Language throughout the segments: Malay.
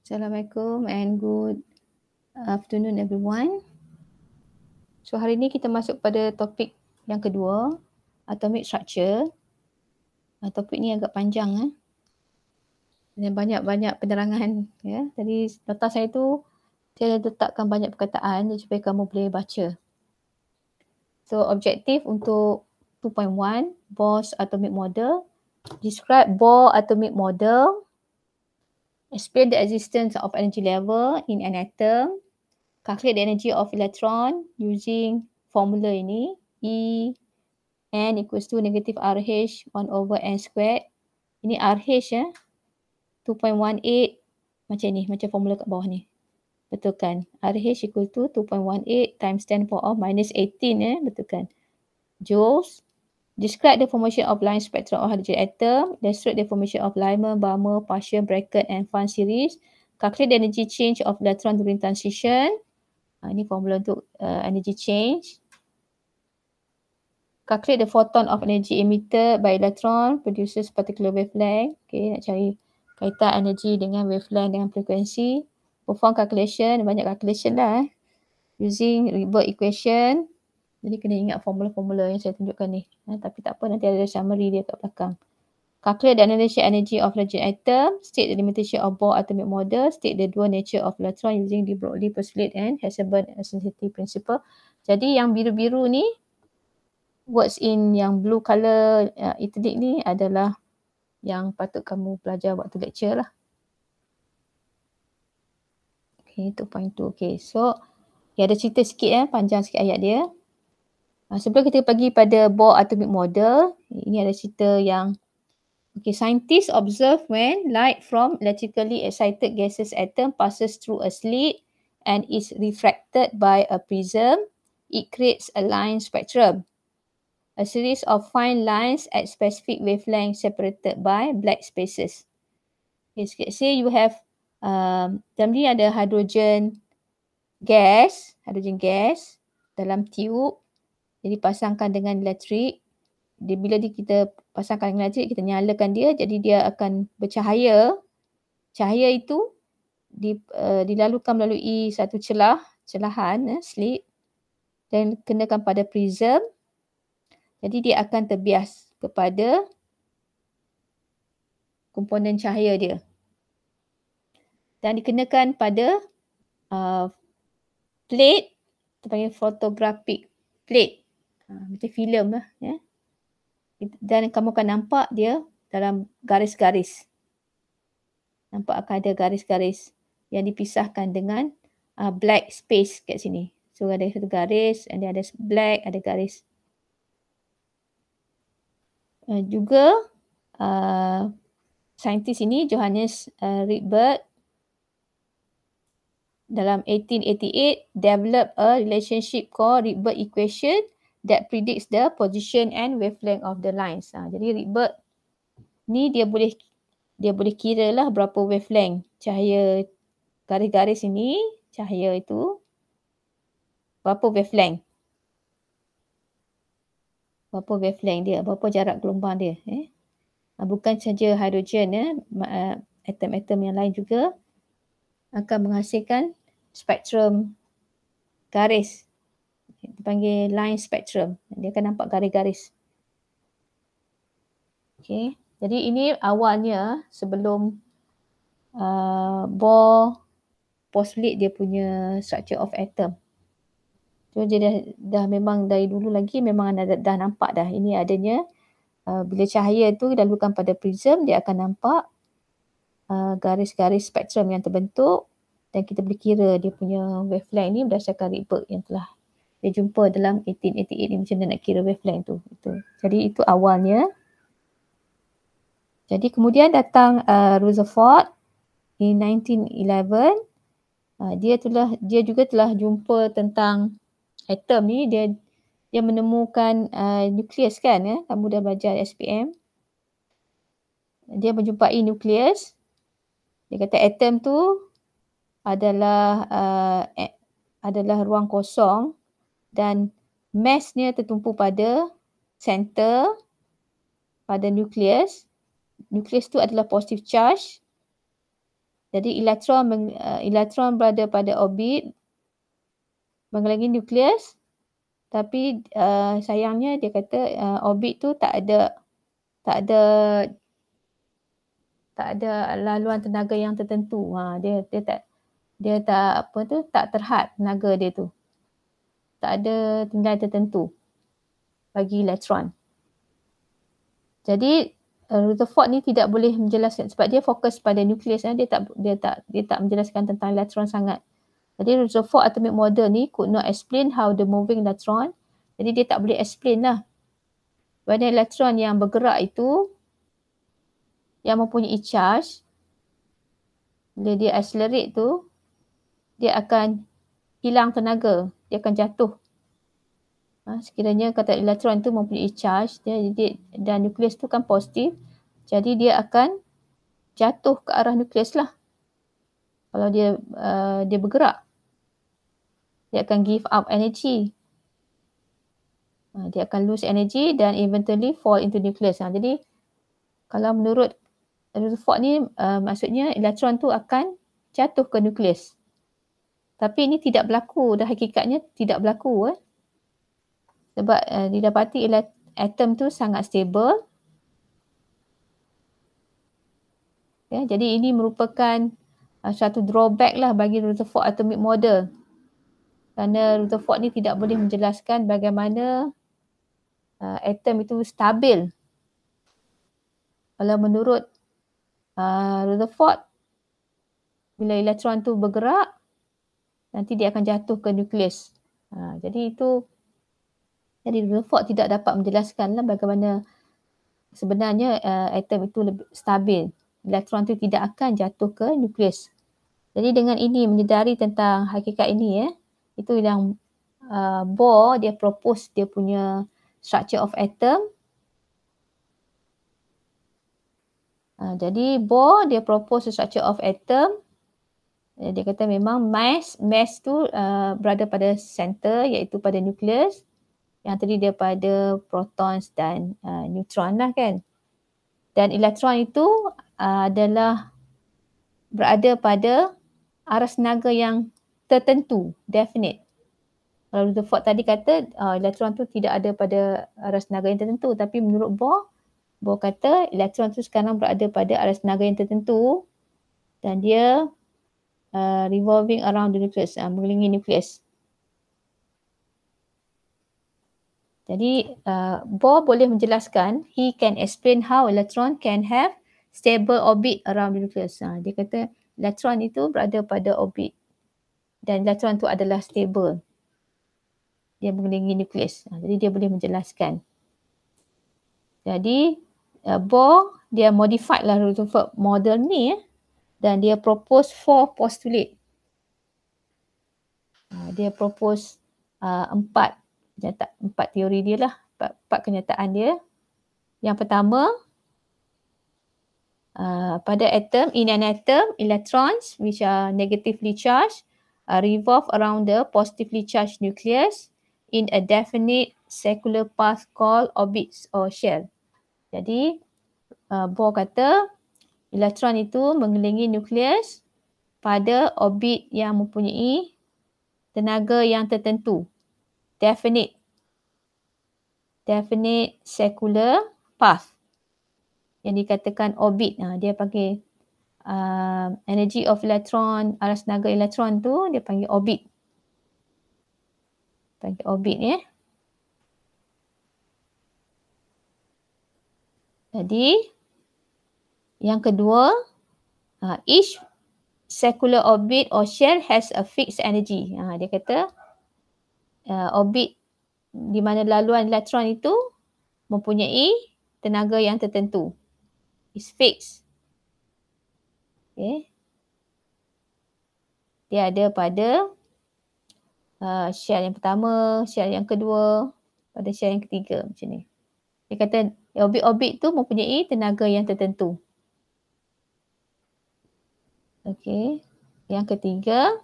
Assalamualaikum and good afternoon everyone. So hari ni kita masuk pada topik yang kedua, atomic structure. Topik ni agak panjang dan banyak-banyak penerangan ya. Jadi nota saya tu saya letakkan banyak perkataan supaya kamu boleh baca. So objektif untuk 2.1 Bohr's atomic model, describe Bohr atomic model, explain the existence of energy level in an atom, calculate the energy of electron using formula ini, E n equals to negative RH 1 over n squared. Ini RH 2.18 macam ni, macam formula kat bawah ni. Betul kan? RH equal to 2.18 times 10 power of minus 18 betul kan? Joules. Describe the formation of line spectrum of hydrogen atom. Illustrate the formation of Lyman, Balmer, Paschen, Brackett and Fan series. Calculate the energy change of electron during transition. Ini formula untuk energy change. Calculate the photon of energy emitted by electron produces particular wavelength. Okay, nak cari kaitan energi dengan wavelength dengan frekuensi. Perform calculation, banyak calculation lah using Rydberg equation. Jadi kena ingat formula-formula yang saya tunjukkan ni. Tapi tak apa, nanti ada summary dia kat belakang. Calculate the analytic energy of hydrogen atom. State the limitation of Bohr atomic model. State the dual nature of electron using de Broglie postulate and Heisenberg eccentricity principle. Jadi yang biru-biru ni, words in yang blue colour italic ni adalah yang patut kamu belajar waktu lecture lah. Okay, 2.2. Okay, so ada cerita sikit panjang sikit ayat dia. Sebelum kita pergi pada Bohr atomic model, ini ada cerita yang scientists observe when light from electrically excited gaseous atom passes through a slit and is refracted by a prism, it creates a line spectrum. A series of fine lines at specific wavelengths separated by black spaces. Okay, say you have dalam ni ada hydrogen gas dalam tube. Jadi pasangkan dengan elektrik. Bila kita pasangkan dengan elektrik, kita nyalakan dia, jadi dia akan bercahaya. Cahaya itu dilalukan melalui satu celahan, slit, dan kenakan pada prism. Jadi dia akan terbias kepada komponen cahaya dia. Dan dikenakan pada plate, kita panggil photographic plate. Macam filem lah. Dan kamu akan nampak dia dalam garis-garis. Nampak akan ada garis-garis yang dipisahkan dengan black space kat sini. So ada satu garis, and ada black, ada garis. Juga saintis ini Johannes Rydberg dalam 1888 develop a relationship called Rydberg equation that predicts the position and wavelength of the lines. Jadi Rydberg ni dia boleh kira lah berapa wavelength cahaya garis-garis ini, cahaya itu berapa wavelength. Berapa wavelength dia, berapa jarak gelombang dia. Bukan saja hidrogen, atom-atom yang lain juga akan menghasilkan spektrum garis. Dipanggil line spectrum. Dia akan nampak garis-garis. Okay. Jadi ini awalnya sebelum Bohr postulate dia punya structure of atom. So dia dah memang dari dulu lagi memang dah nampak dah. Ini adanya bila cahaya tu dilalukan pada prism, dia akan nampak garis-garis spektrum yang terbentuk, dan kita boleh kira dia punya wavelength ni berdasarkan Rydberg yang telah dia jumpa dalam 1888 ni, macam mana nak kira wavelength tu. Jadi itu awalnya. Jadi kemudian datang Rutherford in 1911. Dia juga telah jumpa tentang atom ni. Dia menemukan nukleus kan, kamu dah belajar SPM. Dia menjumpai nukleus. Dia kata atom tu adalah ruang kosong dan massnya tertumpu pada center, pada nukleus. Nukleus tu adalah positive charge Jadi elektron berada pada orbit mengelilingi nukleus, tapi sayangnya dia kata orbit tu tak ada laluan tenaga yang tertentu. Dia tak terhad tenaga dia tu. Tak ada nilai tertentu bagi elektron. Jadi Rutherford ni tidak boleh menjelaskan sebab dia fokus pada nukleus, dia tak menjelaskan tentang elektron sangat. Jadi Rutherford atomic model ni could not explain how the moving electron. Jadi dia tak boleh explain lah. Pada elektron yang bergerak itu, yang mempunyai charge, bila dia accelerate tu, dia akan hilang tenaga, dia akan jatuh. Sekiranya kata elektron tu mempunyai charge, dan nukleus tu kan positif, jadi dia akan jatuh ke arah nukleus lah. Kalau dia bergerak, dia akan give up energy. Dia akan lose energy dan eventually fall into nucleus. Jadi kalau menurut Rutherford ni, maksudnya elektron tu akan jatuh ke nukleus. Tapi ini tidak berlaku, dah hakikatnya tidak berlaku. Sebab didapati atom tu sangat stable. Jadi ini merupakan satu drawback lah bagi Rutherford atomic model. Kerana Rutherford ni tidak boleh menjelaskan bagaimana atom itu stabil. Kalau menurut Rutherford, bila elektron tu bergerak, nanti dia akan jatuh ke nukleus. Jadi Rutherford tidak dapat menjelaskan lah bagaimana sebenarnya atom itu lebih stabil. Elektron tu tidak akan jatuh ke nukleus. Jadi dengan ini, menyedari tentang hakikat ini, itu yang Bohr dia propose dia punya structure of atom. Jadi Bohr dia propose structure of atom. Dia kata memang mass tu berada pada center, iaitu pada nukleus, yang terdiri daripada protons dan neutron lah kan. Dan elektron itu adalah berada pada aras tenaga yang tertentu, definite. Kalau Rutherford tadi kata elektron tu tidak ada pada aras tenaga yang tertentu, tapi menurut Bohr kata elektron tu sekarang berada pada aras tenaga yang tertentu dan dia revolving around the nucleus, mengelilingi nukleus. Jadi Bohr boleh menjelaskan, he can explain how electron can have stable orbit around the nucleus. Dia kata elektron itu berada pada orbit dan elektron itu adalah stable. Dia mengelilingi nukleus. Jadi dia boleh menjelaskan. Jadi Bohr dia modified lah Rutherford model ni dan dia propose 4 postulate. Dia propose 4 teori dia lah, 4 kenyataan dia. Yang pertama, pada atom, in an atom, electrons which are negatively charged revolve around the positively charged nucleus in a definite circular path called orbits or shell. Jadi Bohr kata elektron itu mengelilingi nukleus pada orbit yang mempunyai tenaga yang tertentu. Definite circular path. Yang dikatakan orbit. Dia panggil energy of electron, aras tenaga elektron tu dia panggil orbit. Panggil orbit ya. Jadi yang kedua, each circular orbit or shell has a fixed energy. Dia kata orbit di mana laluan elektron itu mempunyai tenaga yang tertentu. Is fixed. Okay. Dia ada pada shell yang pertama, shell yang kedua, pada shell yang ketiga macam ni. Dia kata orbit-orbit tu mempunyai tenaga yang tertentu. Okey. Yang ketiga,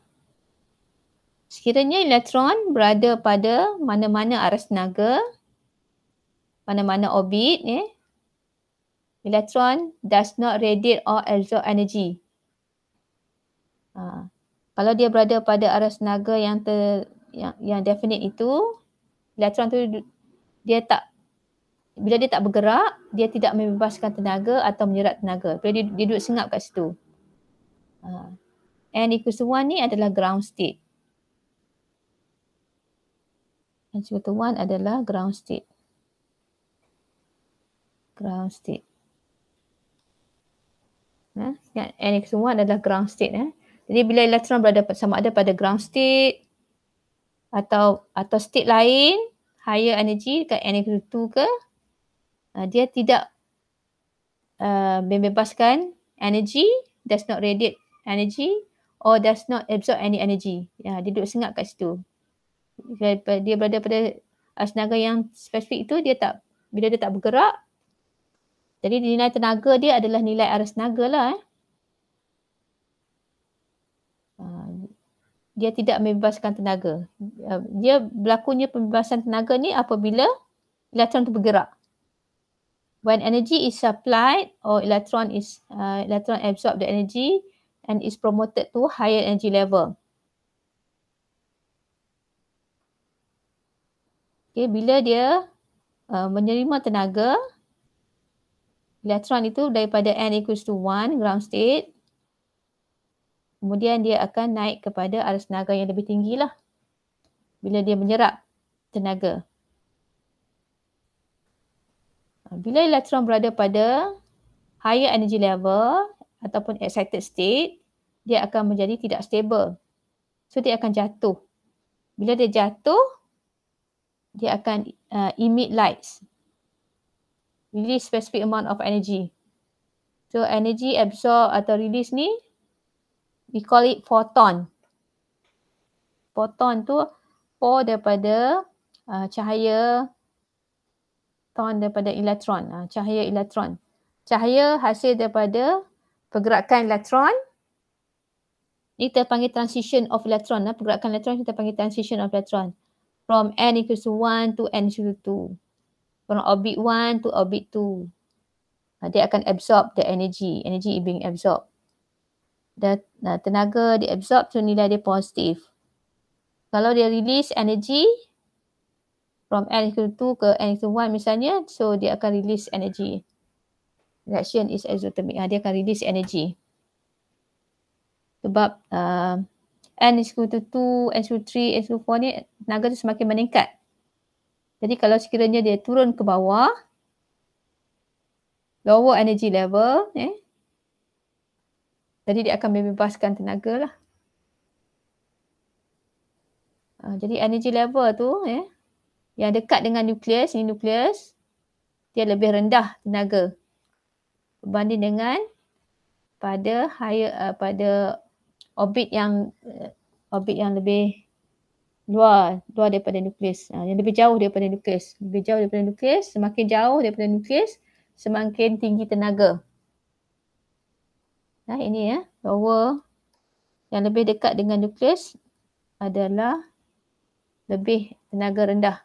sekiranya elektron berada pada mana-mana aras tenaga, mana-mana orbit, elektron does not radiate or absorb energy. Kalau dia berada pada arus tenaga yang definite itu, elektron tu bila dia tak bergerak, dia tidak membebaskan tenaga atau menyerap tenaga. Bila dia duduk sengap kat situ. N=1 ni adalah ground state. N=1 adalah ground state. Ground state. N=1 adalah ground state. Jadi bila elektron berada sama ada pada ground state atau state lain, higher energy kat N=2 ke, dia tidak membebaskan energy, does not radiate energy or does not absorb any energy. Dia duduk sengap kat situ. Dia berada pada arus tenaga yang spesifik itu, bila dia tak bergerak, jadi nilai tenaga dia adalah nilai arus tenaga lah. Dia tidak membebaskan tenaga. Dia berlakunya pembebasan tenaga ni apabila elektron tu bergerak. When energy is supplied or electron absorb the energy and is promoted to higher energy level. Okay, bila dia menerima tenaga, elektron itu daripada N=1 ground state, kemudian dia akan naik kepada arus tenaga yang lebih tinggi lah. Bila dia menyerap tenaga. Bila elektron berada pada higher energy level ataupun excited state, dia akan menjadi tidak stable. So dia akan jatuh. Bila dia jatuh, dia akan emit lights. Release specific amount of energy. So energy absorb atau release ni, we call it photon. Photon tu daripada cahaya, photon daripada elektron, cahaya elektron. Cahaya hasil daripada pergerakan elektron. Ini kita panggil transition of electron. Pergerakan elektron kita panggil transition of electron. From N=1 to N=2. From orbit 1 to orbit 2. Dia akan absorb the energy. Energy being absorbed. Dan tenaga dia absorb, so nilai dia positif. Kalau dia release energy from N=2 ke N=1 misalnya, so dia akan release energy. Reaction is exothermic. Dia akan release energy. Sebab N=2, N=3, N=4 ni tenaga tu semakin meningkat. Jadi kalau sekiranya dia turun ke bawah, lower energy level, jadi dia akan membebaskan tenaga lah. Jadi energy level tu, yang dekat dengan nukleus, ini nukleus, dia lebih rendah tenaga berbanding dengan pada pada orbit yang lebih luar daripada nukleus, yang lebih jauh daripada nukleus. Lebih jauh daripada nukleus, semakin jauh daripada nukleus, semakin tinggi tenaga. Ini lower, yang lebih dekat dengan nukleus adalah lebih tenaga rendah.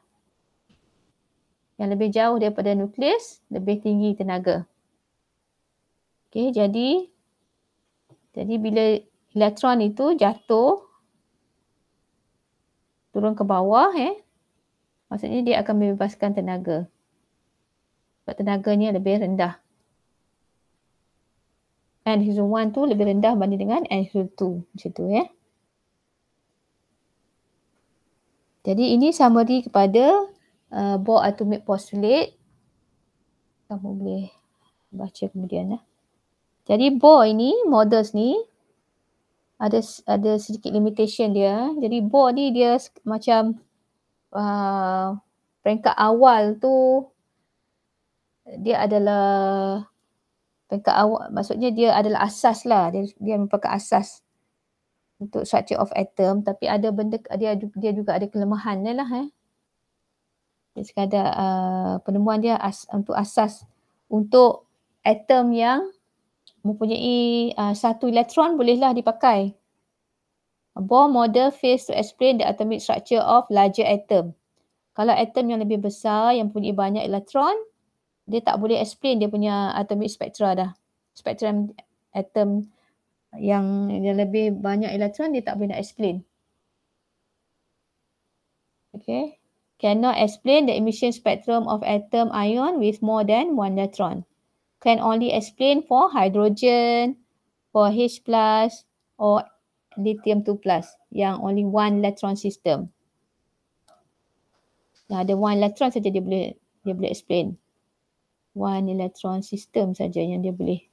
Yang lebih jauh daripada nukleus, lebih tinggi tenaga. Okay, jadi bila elektron itu jatuh, turun ke bawah, maksudnya dia akan membebaskan tenaga. Sebab tenaganya lebih rendah. N=1 tu lebih rendah berbanding dengan N=2. Macam tu, Jadi ini summary kepada Bohr atomic postulate. Kamu boleh baca kemudian. Jadi Bohr ini, models ni ada sedikit limitation dia. Jadi Bohr ni dia macam peringkat awal tu, dia adalah peringkat awal, maksudnya dia adalah asas lah. Dia merupakan asas untuk structure of atom, tapi ada benda, dia juga ada kelemahan dia lah. Dia sekadar penemuan dia untuk asas untuk atom yang mempunyai satu elektron bolehlah dipakai. Bohr model fails to explain the atomic structure of larger atom. Kalau atom yang lebih besar yang mempunyai banyak elektron, dia tak boleh explain dia punya atomic spectra dah. Spektrum atom yang lebih banyak elektron dia tak boleh nak explain. Okay. Cannot explain the emission spectrum of atom ion with more than one electron. Can only explain for hydrogen, for H+, or lithium 2+, yang only one electron system. Nah, ada one electron saja dia boleh explain. One electron system saja yang dia boleh.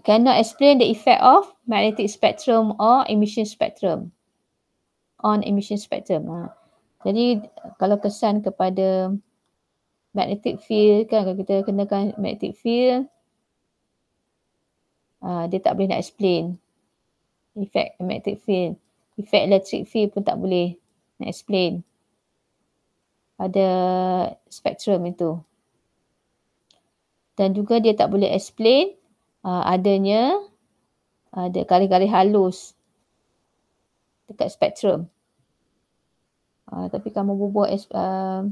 Cannot explain the effect of magnetic spectrum or emission spectrum on emission spectrum. Jadi kalau kesan kepada magnetic field kan, kalau kita kenakan magnetic field, dia tak boleh nak explain effect magnetic field. Effect electric field pun tak boleh nak explain pada spektrum itu. Dan juga dia tak boleh explain adanya ada garis-garis halus dekat spektrum. Tapi kamu bubuh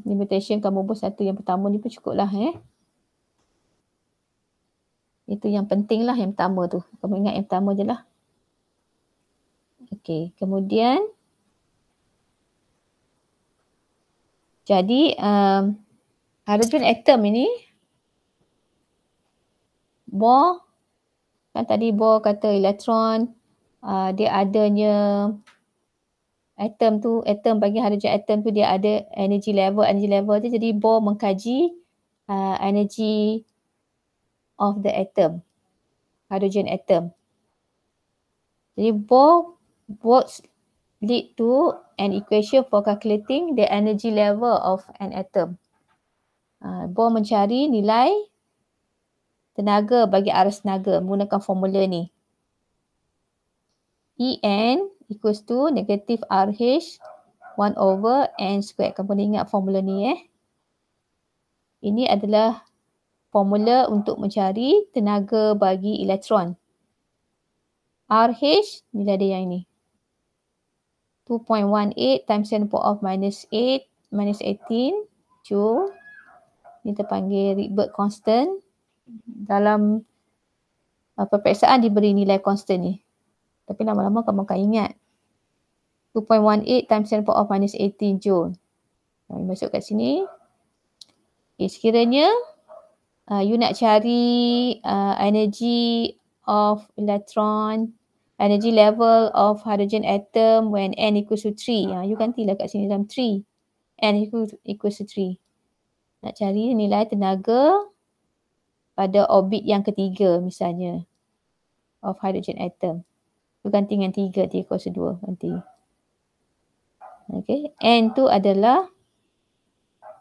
limitation, kamu bubuh satu yang pertama ni pun cukup lah. Itu yang penting lah yang pertama tu. Kamu ingat yang pertama je lah. Okay, kemudian jadi hydrogen atom ini Bohr kan tadi Bohr kata elektron dia adanya atom bagi hydrogen atom tu dia ada energy level tu, jadi Bohr mengkaji energy of the atom, hydrogen atom. Jadi Bohr works lead to an equation for calculating the energy level of an atom. Bohr mencari nilai tenaga bagi arus tenaga menggunakan formula ni. En equals to negative RH 1 over N squared. Kamu boleh ingat formula ni Ini adalah formula untuk mencari tenaga bagi elektron. RH, nilai dia yang ini. 2.18 times 10 to the power of minus 18 Joule. Ini terpanggil Rydberg constant. Dalam peperiksaan diberi nilai constant ni. Tapi lama-lama kamu akan ingat. 2.18 times 10 to the power of minus 18 Joule. Kami masuk kat sini. Okay, sekiranya you nak cari energy of electron, energy level of hydrogen atom when N equals to 3. You gantilah kat sini dalam 3. N equals to 3. Nak cari nilai tenaga pada orbit yang ketiga misalnya of hydrogen atom. You ganti dengan 3, 3 equals to 2. Ganti. Okay. N tu adalah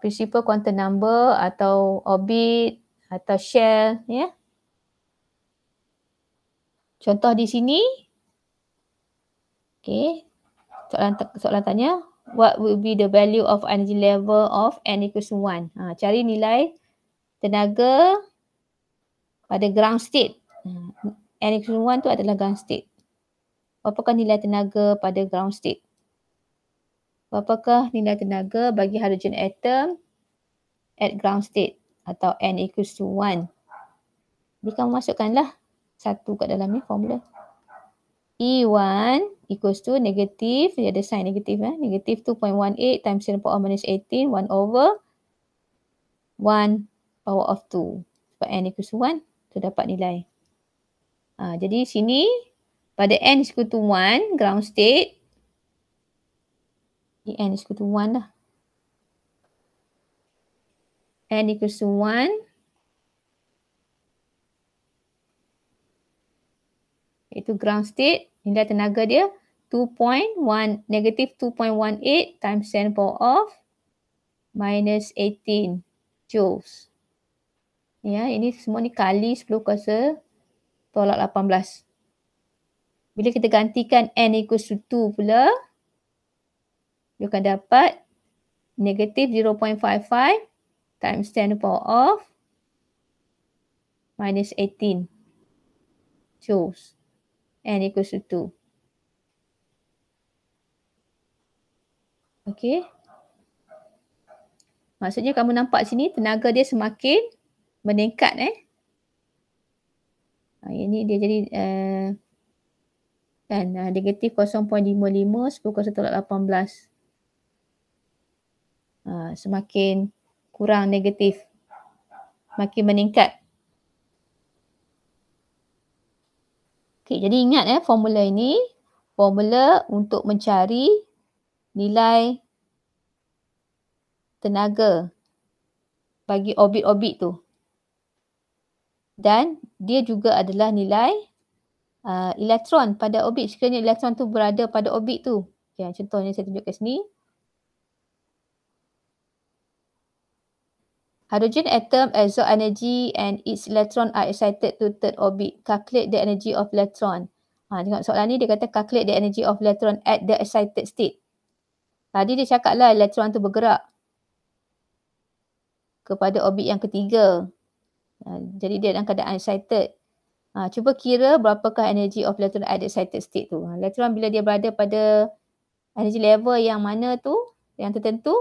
principal quantum number atau orbit atau shell. Contoh di sini. Okay. Soalan tanya, what will be the value of energy level of N equals to 1? Cari nilai tenaga pada ground state. N equals to 1 tu adalah ground state. Berapakah nilai tenaga pada ground state? Berapakah nilai tenaga bagi hydrogen atom at ground state atau N equals to 1? Jadi kamu masukkanlah satu kat dalam ni formula. E1 equals to negative, dia ada sign negative negative 2.18 times 10 to the power minus 18 1 over 1 power of 2. Sebab N equals to 1, tu dapat nilai. Jadi sini pada N equals to 1 ground state, N equals to 1 lah. N equals to 1. Iaitu ground state, nilai tenaga dia negative 2.18 times 10 power of minus 18 joules. Ini semua ni kali 10 kuasa tolak 18. Bila kita gantikan N equals to 2 pula, you akan dapat negative 0.55 times 10 power of minus 18 joules. N equals to 2. Okay. Maksudnya kamu nampak sini tenaga dia semakin meningkat. Ini dia jadi kan negatif 0.55 10 × 10⁻18. Semakin kurang negatif, makin meningkat. Okay, jadi ingat formula ini, formula untuk mencari nilai tenaga bagi orbit-orbit tu. Dan dia juga adalah nilai elektron pada orbit. Sekiranya elektron tu berada pada orbit tu. Okay, contohnya saya tunjuk kat sini. Hydrogen atom absorb energy and its electron are excited to third orbit. Calculate the energy of electron. Tengok soalan ni dia kata calculate the energy of electron at the excited state. Tadi dia cakap lah elektron tu bergerak kepada orbit yang ketiga. Jadi dia dalam keadaan excited. Cuba kira berapakah energy of electron at the excited state tu. Elektron bila dia berada pada energy level yang mana tu, yang tertentu,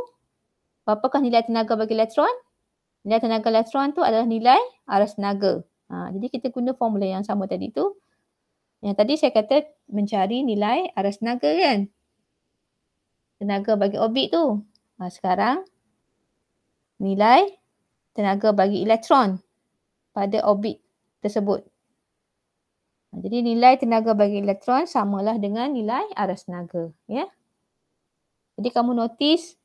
berapakah nilai tenaga bagi elektron? Nilai tenaga elektron tu adalah nilai aras tenaga. Jadi kita guna formula yang sama tadi tu. Yang tadi saya kata mencari nilai aras tenaga kan. Tenaga bagi orbit tu. Sekarang nilai tenaga bagi elektron pada orbit tersebut. Jadi nilai tenaga bagi elektron samalah dengan nilai aras tenaga. Ya. Jadi kamu notice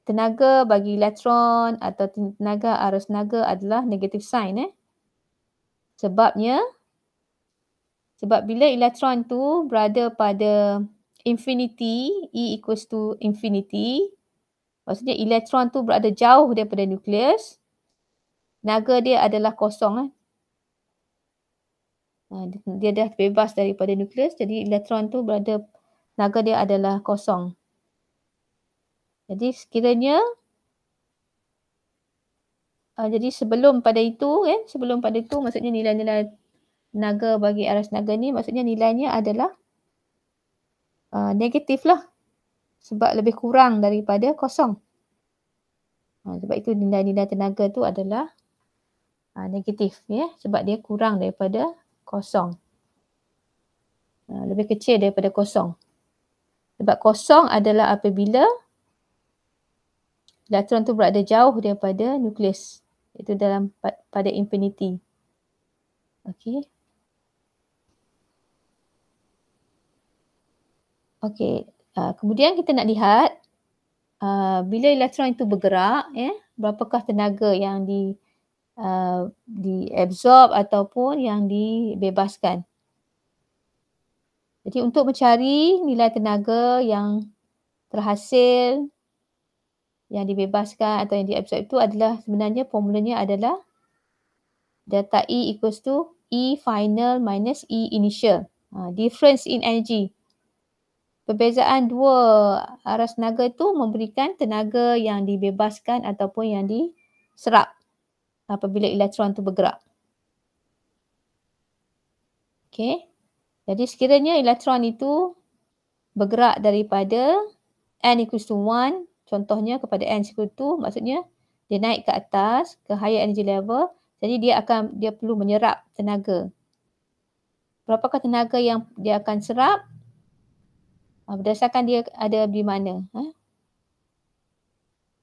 tenaga bagi elektron atau tenaga aras tenaga adalah negative sign. Sebab bila elektron tu berada pada infinity, E equals to infinity, maksudnya elektron tu berada jauh daripada nukleus, tenaga dia adalah kosong. Dia dah bebas daripada nukleus, jadi elektron tu berada, tenaga dia adalah kosong. Jadi sekiranya jadi sebelum pada itu maksudnya nilai-nilai tenaga bagi aras tenaga ni maksudnya nilainya adalah negatif lah. Sebab lebih kurang daripada kosong. Sebab itu nilai-nilai tenaga tu adalah negatif. Sebab dia kurang daripada kosong. Lebih kecil daripada kosong. Sebab kosong adalah apabila elektron tu berada jauh daripada nukleus. Itu pada infinity. Okey. Okey. Kemudian kita nak lihat bila elektron itu bergerak, berapakah tenaga yang diabsorb ataupun yang dibebaskan. Jadi untuk mencari nilai tenaga yang terhasil, yang dibebaskan atau yang diabsorb itu adalah sebenarnya formulanya adalah delta E equals to E final minus E initial. Difference in energy. Perbezaan dua aras tenaga itu memberikan tenaga yang dibebaskan ataupun yang diserap apabila elektron itu bergerak. Okey. Jadi sekiranya elektron itu bergerak daripada n equals to 1, contohnya kepada n equals to 2, maksudnya dia naik ke atas, ke higher energy level, jadi dia perlu menyerap tenaga. Berapakah tenaga yang dia akan serap? Berdasarkan dia ada di mana.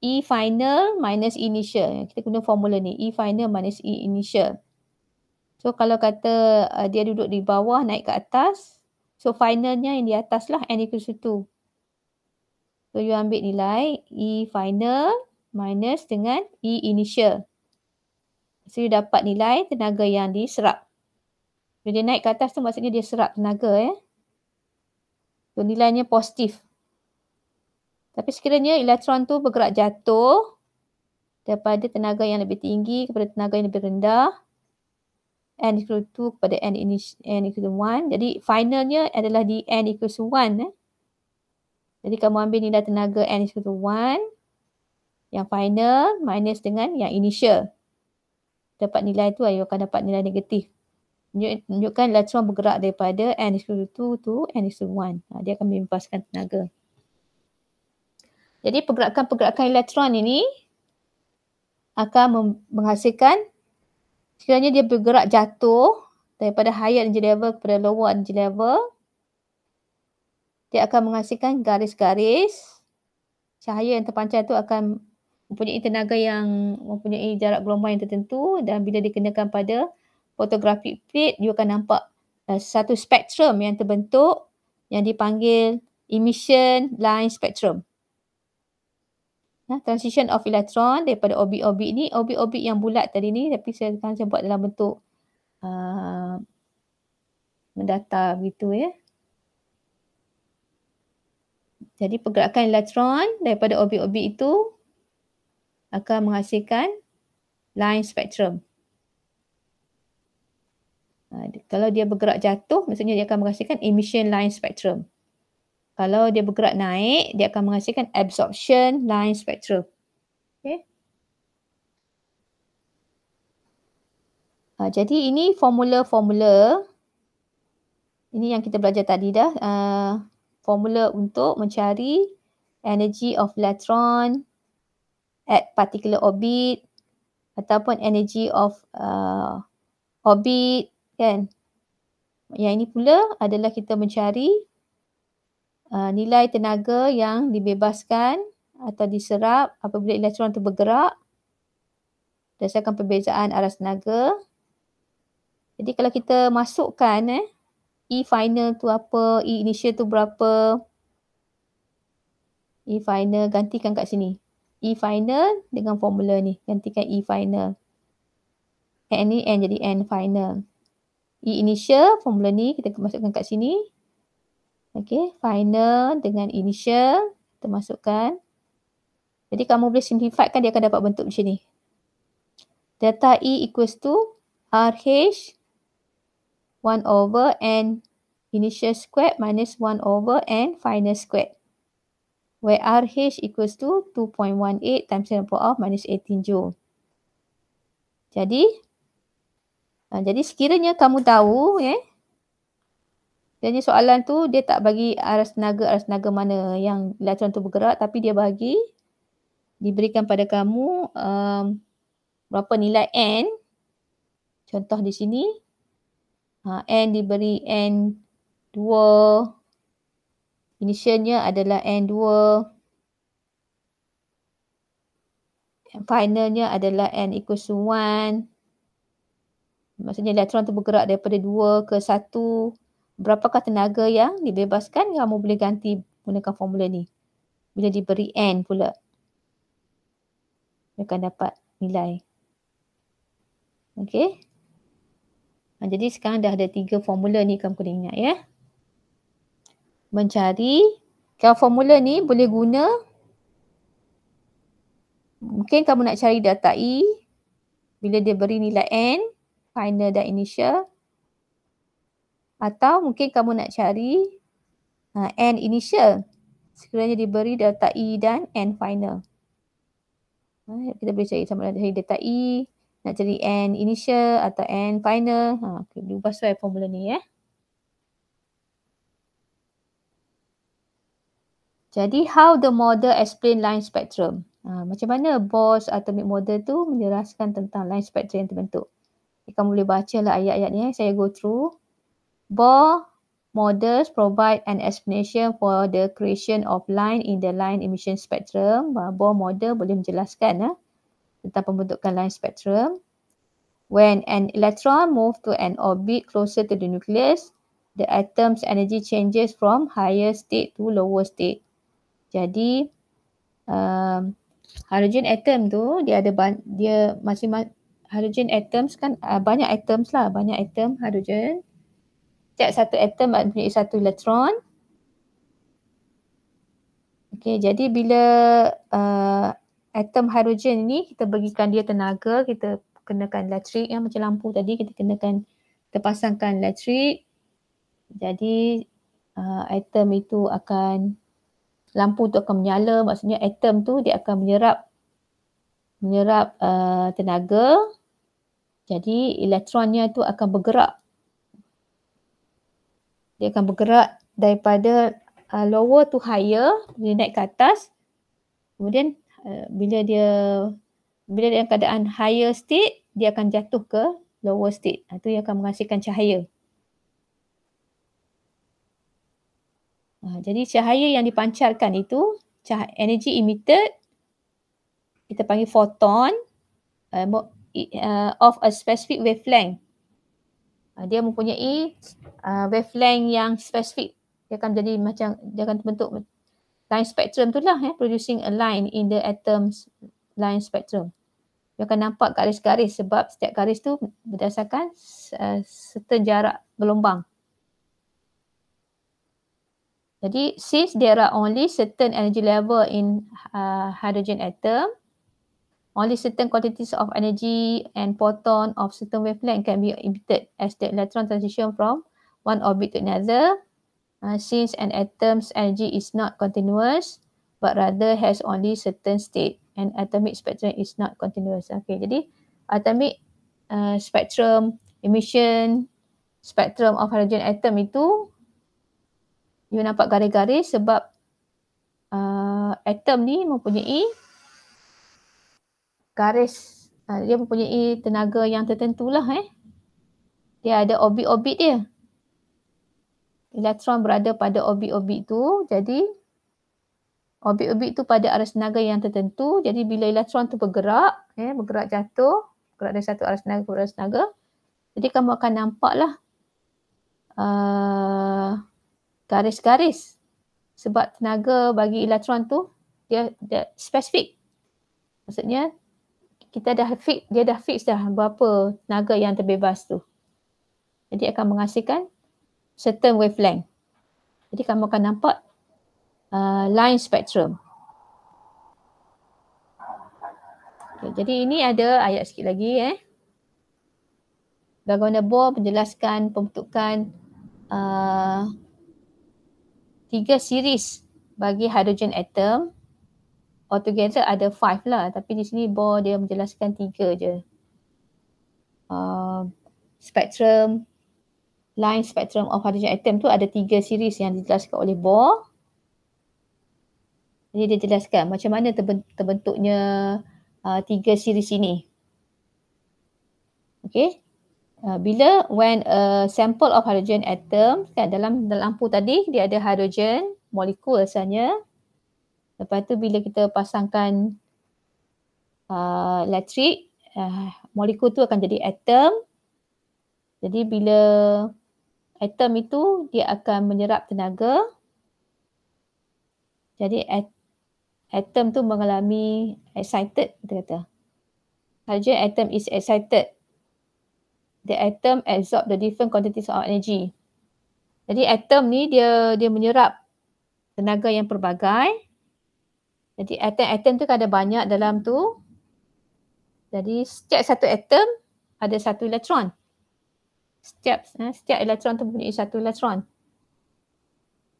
E final minus E initial. Kita guna formula ni. E final minus E initial. So kalau kata dia duduk di bawah naik ke atas. So finalnya yang di atas lah n equals to 2. So you ambil nilai E final minus dengan E initial. So you dapat nilai tenaga yang diserap. Bila dia naik ke atas tu maksudnya dia serap tenaga. So nilainya positif. Tapi sekiranya elektron tu bergerak jatuh daripada tenaga yang lebih tinggi kepada tenaga yang lebih rendah, n equal to 2 kepada n equal to 1. Jadi finalnya adalah di n equal to 1. Jadi kamu ambil nilai tenaga n equal to 1 yang final minus dengan yang initial. Dapat nilai tu you akan dapat nilai negatif. Menunjukkan elektron bergerak daripada n equal to 2 to n equal to 1. Dia akan membebaskan tenaga. Jadi pergerakan-pergerakan elektron ini akan menghasilkan Sekiranya dia bergerak jatuh daripada higher energy level kepada lower energy level, dia akan menghasilkan garis-garis. Cahaya yang terpancar itu akan mempunyai tenaga yang mempunyai jarak gelombang yang tertentu, dan bila dikenakan pada photographic plate, you akan nampak satu spektrum yang terbentuk yang dipanggil emission line spectrum. Transition of electron daripada orbit-orbit ni, orbit-orbit yang bulat tadi ni, tapi saya buat dalam bentuk mendatar begitu ya. Jadi pergerakan elektron daripada orbit-orbit itu akan menghasilkan line spectrum. Kalau dia bergerak jatuh, maksudnya dia akan menghasilkan emission line spectrum. Kalau dia bergerak naik, dia akan menghasilkan absorption line spectrum. Okay. Jadi ini formula-formula. Ini yang kita belajar tadi dah. Formula untuk mencari energy of electron at particular orbit ataupun energy of orbit, kan. Yang ini pula adalah kita mencari nilai tenaga yang dibebaskan atau diserap apabila elektron itu bergerak berdasarkan perbezaan aras tenaga. Jadi kalau kita masukkan E final tu apa, E initial tu berapa, E final gantikan kat sini. E final dengan formula ni, gantikan E final. N ni N jadi N final. E initial, formula ni kita masukkan kat sini. Okay, final dengan initial kita masukkan. Jadi kamu boleh simplifikan, dia akan dapat bentuk macam ni. Delta E equals to RH 1 over N initial squared minus 1 over N final squared. Where RH equals to 2.18 times 10 power of minus 18 joule. Jadi sekiranya kamu tahu, jadi soalan tu dia tak bagi aras tenaga mana yang elektron tu bergerak, tapi dia diberikan pada kamu berapa nilai N. Contoh di sini, N diberi N2, initialnya adalah N2, finalnya adalah N equals to 1. Maksudnya elektron tu bergerak daripada 2 ke 1. Berapakah tenaga yang dibebaskan? Kamu boleh ganti gunakan formula ni. Bila diberi N pula, dia akan dapat nilai. Okey. Jadi sekarang dah ada 3 formula ni, kamu kena ingat ya. Mencari, kalau formula ni boleh guna, mungkin kamu nak cari delta E bila dia beri nilai N, final dan initial. Atau mungkin kamu nak cari N initial sekiranya diberi delta E dan N final. Kita boleh cari sama ada delta E, nak cari N initial atau N final. Okay, ubah sesuai formula ni ya. Jadi how the model explain line spectrum? Macam mana Bohr's atomic model tu menjelaskan tentang line spectrum yang terbentuk? Kamu boleh baca lah ayat-ayat ni. Saya go through. Bohr models provide an explanation for the creation of line in the line emission spectrum. Bohr model boleh menjelaskan tentang pembentukan line spectrum. When an electron moves to an orbit closer to the nucleus, the atom's energy changes from higher state to lower state. Jadi hydrogen atom tu dia hydrogen atoms kan banyak atoms lah, banyak atom hydrogen. Setiap satu atom mempunyai satu elektron. Okey, jadi bila atom hydrogen ni kita bagikan dia tenaga, kita kenakan elektrik yang macam lampu tadi, kita pasangkan elektrik. Jadi atom itu lampu tu akan menyala, maksudnya atom tu dia akan menyerap tenaga. Jadi elektronnya tu akan bergerak. Dia akan bergerak daripada lower to higher, dia naik ke atas. Kemudian bila dia dalam keadaan higher state, dia akan jatuh ke lower state. Itu yang akan menghasilkan cahaya. Jadi cahaya yang dipancarkan itu, energy emitted, kita panggil photon, of a specific wavelength. Dia mempunyai wavelength yang spesifik. Dia akan jadi macam, dia akan bentuk line spectrum tu lah, producing a line in the atom's line spectrum. Dia akan nampak garis-garis sebab setiap garis tu berdasarkan certain jarak gelombang. Jadi, since there are only certain energy level in hydrogen atom, only certain quantities of energy and photon of certain wavelength can be emitted as the electron transition from one orbit to another. Since an atom's energy is not continuous, but rather has only certain state, and atomic spectrum is not continuous. Okay, jadi atomic spectrum, emission spectrum of hydrogen atom itu, you nampak garis-garis sebab atom ni mempunyai garis, dia mempunyai tenaga yang tertentu lah. Dia ada orbit-orbit dia. Elektron berada pada orbit-orbit tu, jadi orbit-orbit tu pada arus tenaga yang tertentu. Jadi bila elektron tu bergerak, bergerak jatuh, bergerak dari satu arus tenaga ke arus tenaga, jadi kamu akan nampaklah garis-garis sebab tenaga bagi elektron tu dia spesifik. Maksudnya dia dah fix dah berapa tenaga yang terbebas tu. Jadi akan menghasilkan certain wavelength. Jadi kamu akan nampak line spectrum. Okay, jadi ini ada ayat sikit lagi. Bagaimana Bohr menjelaskan pembentukan 3 series bagi hydrogen atom. Altogether ada 5 lah, tapi di sini Bohr dia menjelaskan 3 je. Spectrum, line spectrum of hydrogen atom tu ada 3 series yang dijelaskan oleh Bohr. Jadi dia jelaskan macam mana terbentuknya 3 series ini. Okay. When a sample of hydrogen atom, kan, dalam lampu tadi dia ada hydrogen molekul asalnya. Lepas tu bila kita pasangkan elektrik, molekul tu akan jadi atom. Jadi bila atom itu dia akan menyerap tenaga. Jadi atom tu mengalami excited, kita kata. Hydrogen atom is excited. The atom absorb the different quantities of energy. Jadi atom ni dia menyerap tenaga yang pelbagai. Jadi atom tu kan ada banyak dalam tu. Jadi setiap satu atom ada satu elektron. Setiap elektron tu mempunyai satu elektron.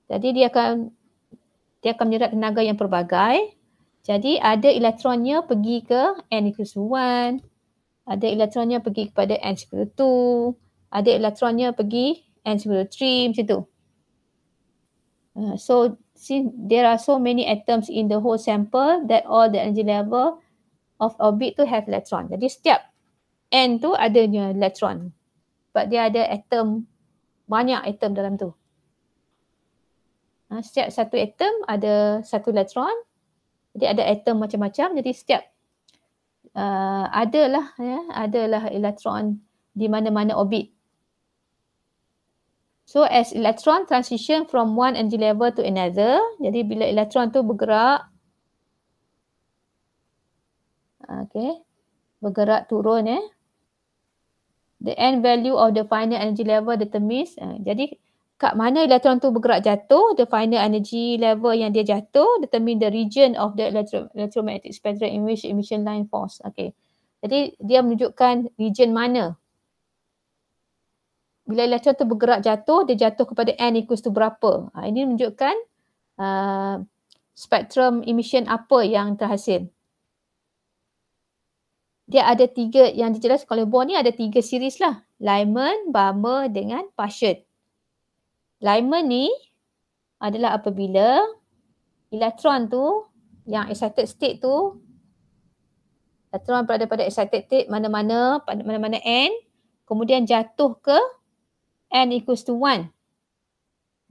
Jadi dia akan menyerap tenaga yang pelbagai. Jadi ada elektronnya pergi ke n equals to 1. Ada elektronnya pergi kepada n equals to 2. Ada elektronnya pergi n equals to 3, macam tu. So since there are so many atoms in the whole sample that all the energy level of orbit tu have electron. Jadi setiap n tu adanya elektron. Sebab dia ada atom, banyak atom dalam tu. Setiap satu atom ada satu elektron. Jadi ada atom macam-macam. Jadi setiap adalah elektron di mana-mana orbit. So as electron transition from one energy level to another, jadi bila elektron tu bergerak, bergerak turun, the end value of the final energy level determines, jadi kat mana elektron tu bergerak jatuh, the final energy level yang dia jatuh determine the region of the electromagnetic spectrum in which emission line falls. Okay. Jadi dia menunjukkan region mana. Bila elektron tu bergerak jatuh, dia jatuh kepada n equals to berapa. Ini menunjukkan spektrum emission apa yang terhasil. Dia ada 3 yang dijelaskan oleh Bohr ni, ada 3 series lah. Lyman, Balmer dengan Paschen. Lyman ni adalah apabila elektron tu, yang excited state tu, elektron berada pada excited state mana-mana n, kemudian jatuh ke n equals to 1.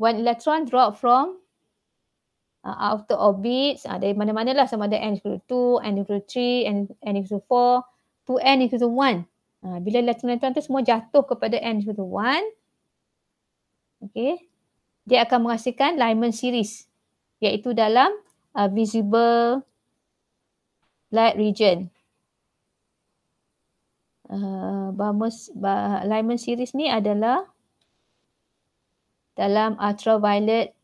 One electron drop from outer orbits dari mana-mana lah, sama ada n equals to 2, n equals to 3, n equals to 4, to n equals to 1. Bila elektron-elektron tu semua jatuh kepada n equals to 1, okay, dia akan menghasilkan Lyman series, iaitu dalam visible light region. Lyman series ni adalah dalam ultraviolet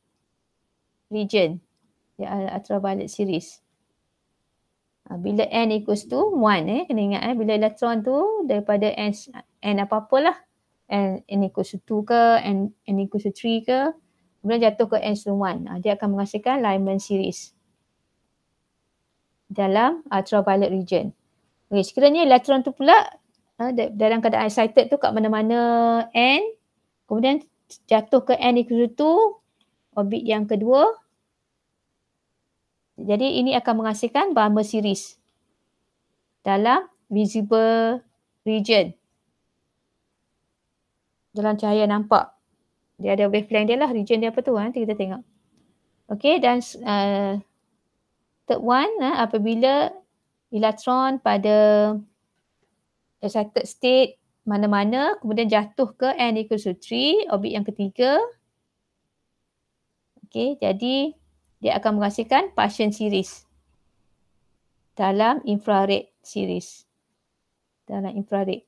region, ultraviolet series. Bila n equals to 1, kena ingat bila elektron tu daripada n apa-apalah, n equals to 2 ke, n equals to 3 ke, kemudian jatuh ke n equals to 1, dia akan menghasilkan Lyman series dalam ultraviolet region. Okay, sekiranya elektron tu pula dalam keadaan excited tu kat mana-mana n, kemudian jatuh ke n equals to 2, orbit yang kedua, jadi ini akan menghasilkan Balmer series dalam visible region, dalam cahaya nampak. Dia ada wavelength dia lah, region dia apa tu, nanti kita tengok. Okay, dan third one, apabila elektron pada excited state mana-mana kemudian jatuh ke n equals to 3, orbit yang ketiga. Okay, jadi dia akan menghasilkan Paschen series dalam infrared series. Dalam infrared.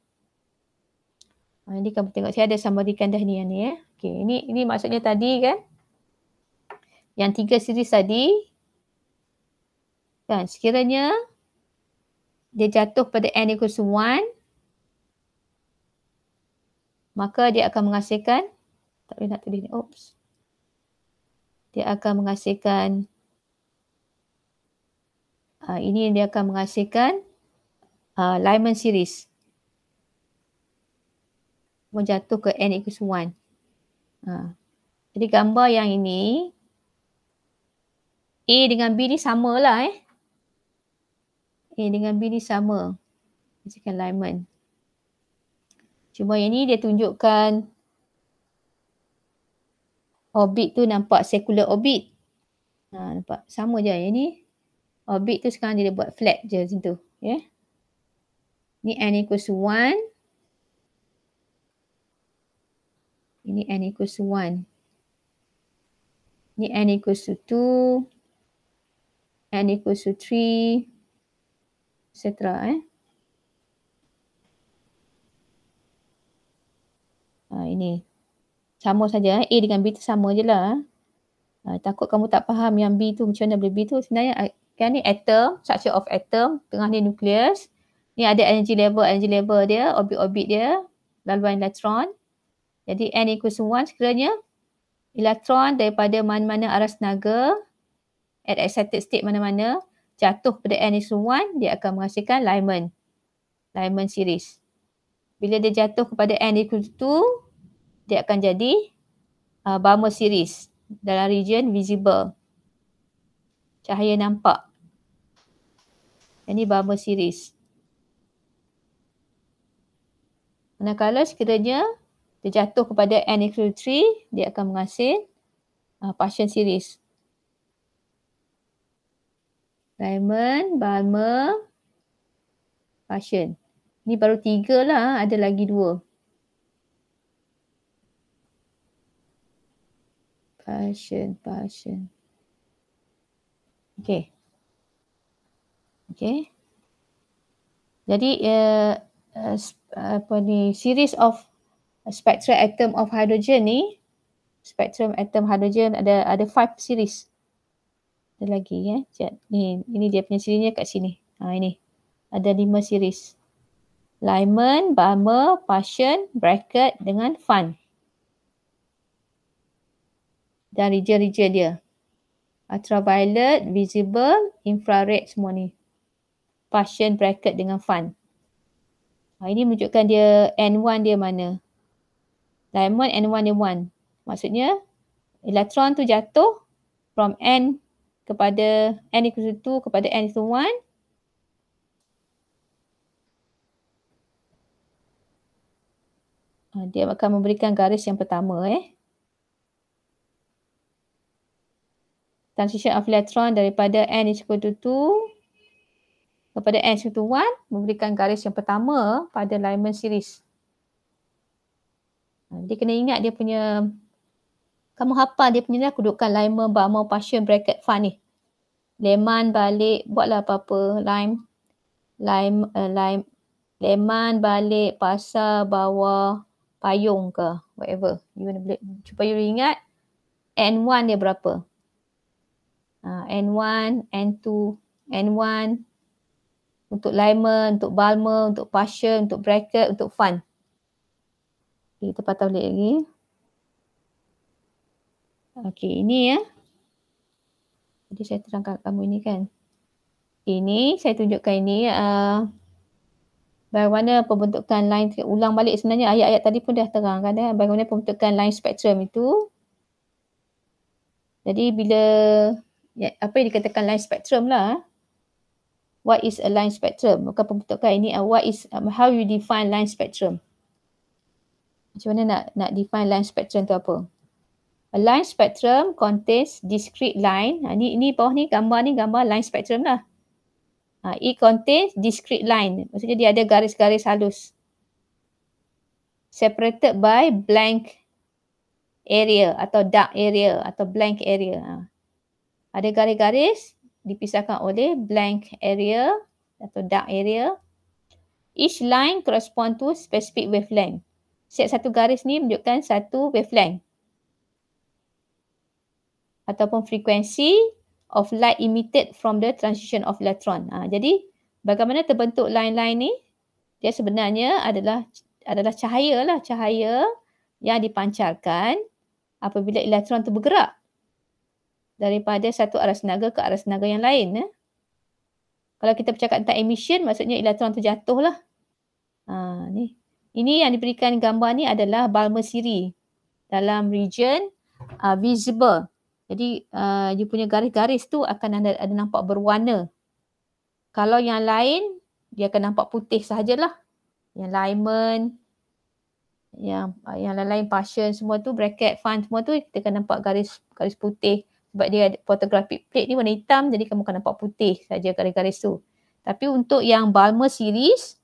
Ini kamu tengok, saya ada summary-kan dah ni yang ni. Okay, ini maksudnya tadi kan, yang 3 series tadi kan, sekiranya dia jatuh pada n equals to 1, maka dia akan menghasilkan, tak boleh nak tulis ni, dia akan menghasilkan ini dia akan menghasilkan Lyman series menjatuh ke n equals to 1. Jadi gambar yang ini A dengan B ni sama lah A dengan B ni sama, menghasilkan Lyman. Cuma yang ni dia tunjukkan orbit tu nampak circular orbit. Nampak sama je. Yang ni orbit tu sekarang dia buat flat je macam tu. Yeah. Ni n equals to 1. Ini n equals to 1. Ni n equals to 2. N equals to 3. Etc. Ini. Sama saja. A dengan B tu sama je lah. Takut kamu tak faham yang B tu macam mana boleh B tu. Sebenarnya kan ni atom, structure of atom. Tengah ni nukleus. Ni ada energy level dia, orbit-orbit dia, laluan elektron. Jadi n equals to 1, sekiranya elektron daripada mana-mana aras tenaga at excited state mana-mana jatuh pada n equals to 1, dia akan menghasilkan Lyman series. Bila dia jatuh kepada n equals to 2, dia akan jadi Balmer series dalam region visible, cahaya nampak. Ini Balmer series. Manakala sekiranya dia jatuh kepada n equals to 3, dia akan menghasil Paschen series. Lyman, Balmer, Paschen. Ni baru 3 lah, ada lagi 2. Paschen. Okay. Jadi series of spectral atom of hydrogen ni, spectrum atom hydrogen ada 5 series. Ada lagi ini dia punya seriesnya kat sini. Ini ada 5 series. Lyman, Balmer, Paschen, bracket dengan Fun. Dan region-region dia. Ultraviolet, visible, infrared semua ni. Paschen, bracket dengan Fun. Ini menunjukkan dia N1 dia mana. Lyman N1 dia 1. Maksudnya elektron tu jatuh from N kepada N equals to 2 kepada N equals to 1. Dia akan memberikan garis yang pertama. Transition of electron daripada n is equal to 2 kepada n is equal to 1 memberikan garis yang pertama pada Lyman series. Dia kena ingat dia punya, kamu hafal dia punya kedudukan Lyman, Balmer, partial bracket fun ni. Lyman balik, buatlah apa-apa, Lyman balik, pasar, bawah, payung ke, whatever. Supaya you ingat N1 dia berapa. N1, N2, N1 untuk Lyman, untuk Balmer, untuk partial, untuk bracket, untuk fun. Okay, kita patah balik lagi. Okay, ini ya. Jadi saya terangkan kamu ini kan. Ini saya tunjukkan ini bagaimana pembentukan line, ulang balik sebenarnya ayat-ayat tadi pun dah terang kan, bagaimana pembentukan line spektrum itu. Jadi bila apa yang dikatakan line spektrum lah. What is a line spectrum? Bukan pembentukan ini, what is, how you define line spectrum? Macam mana nak define line spectrum tu apa? A line spectrum contains discrete line. Ini bawah ni gambar line spectrum lah. It contains discrete line. Maksudnya dia ada garis-garis halus. Separated by blank area atau dark area atau blank area. Ada garis-garis dipisahkan oleh blank area atau dark area. Each line correspond to specific wavelength. Setiap satu garis ni menunjukkan satu wavelength ataupun frekuensi of light emitted from the transition of electron. Jadi bagaimana terbentuk line-line ni? Dia sebenarnya adalah cahaya lah, cahaya yang dipancarkan apabila elektron tu bergerak daripada satu arah senaga ke arah senaga yang lain. Kalau kita bercakap tentang emission, maksudnya elektron tu jatuh lah. Ni. Ini yang diberikan gambar ni adalah Balmer series dalam region visible. Jadi you punya garis-garis tu akan ada nampak berwarna. Kalau yang lain, dia akan nampak putih sahajalah. Yang Lyman, yang lain partial semua tu, bracket, fun semua tu, kita akan nampak garis putih. Sebab dia ada photographic plate ni warna hitam, jadi kamu akan nampak putih saja garis-garis tu. Tapi untuk yang Balmer series,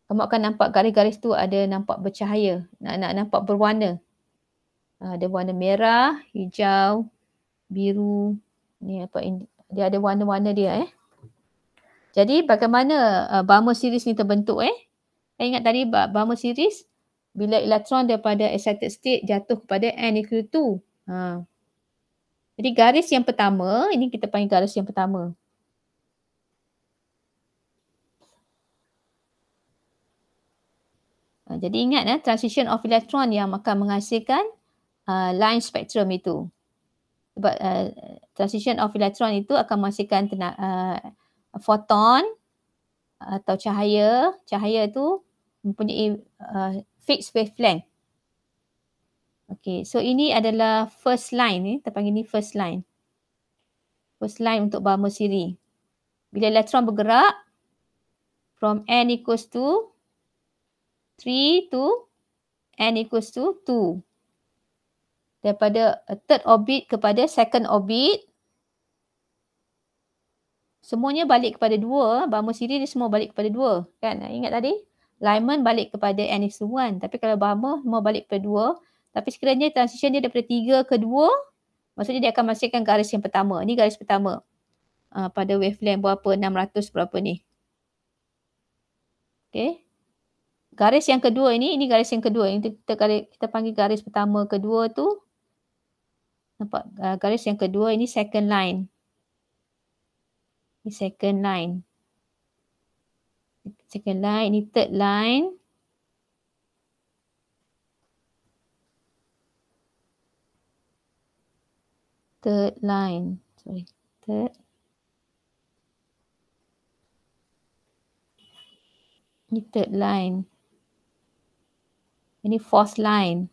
kamu akan nampak garis-garis tu ada nampak bercahaya, nampak berwarna. Ada warna merah, hijau, biru. Ni apa ini? Dia ada warna-warna dia Jadi bagaimana Balmer series ni terbentuk Ingat tadi Balmer series bila elektron daripada excited state jatuh kepada n equal to 2. Jadi garis yang pertama, ini kita panggil garis yang pertama. Jadi ingat transition of electron yang akan menghasilkan line spectrum itu. Sebab transition of electron itu akan menghasilkan foton atau cahaya. Cahaya itu mempunyai fixed wavelength. Okay, so ini adalah first line. Kita panggil ni first line. First line untuk Balmer series. Bila elektron bergerak from n equals to 3 to n equals to 2. Daripada third orbit kepada second orbit. Semuanya balik kepada 2. Balmer series ni semua balik kepada 2. Kan? Ingat tadi? Lyman balik kepada n equals to 1. Tapi kalau Balmer semua balik kepada 2. Tapi sekiranya transition dia daripada 3 ke 2. Maksudnya dia akan menghasilkan garis yang pertama. Ini garis pertama. Pada wavelength berapa? 600 berapa ni. Okay. Garis yang kedua ini garis yang kedua. Ini kita panggil garis pertama, kedua tu. Nampak garis yang kedua ini second line. Ini second line. Second line, ini third line. Third line. Sorry. Third. Ini third line. Ini fourth line.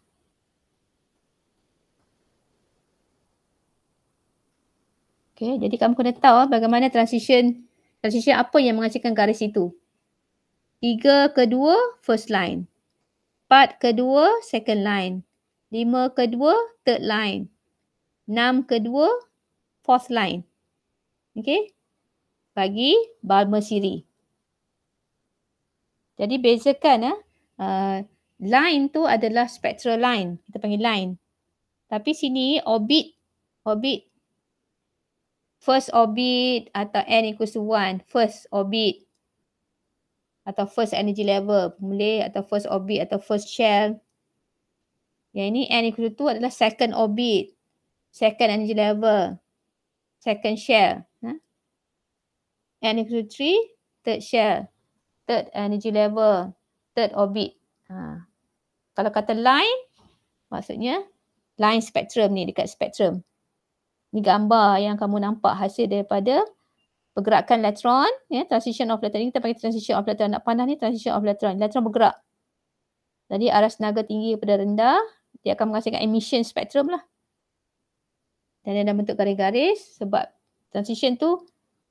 Okay, jadi kamu kena tahu bagaimana transition apa yang menghasilkan garis itu. 3 ke 2, first line. 4 ke 2, second line. 5 ke 2, third line. 6 ke 2, fourth line. Okay. Bagi Balmer Siri. Jadi bezakan line tu adalah spectral line. Kita panggil line. Tapi sini orbit. First orbit atau n equals to 1. First orbit. Atau first energy level. Boleh. Atau first orbit atau first shell. Yang ini n equals to 2 adalah second orbit. Second energy level. Second shell. N equals to 3. Third shell. Third energy level. Third orbit. Kalau kata line, maksudnya line spectrum ni dekat spektrum. Ni gambar yang kamu nampak hasil daripada pergerakan elektron. Transition of elektron. Ini kita panggil transition of elektron. Nak panah ni transition of elektron. Elektron bergerak. Jadi arah senaga tinggi kepada rendah, dia akan menghasilkan emission spektrum lah. Dan dia dalam bentuk garis-garis sebab transition tu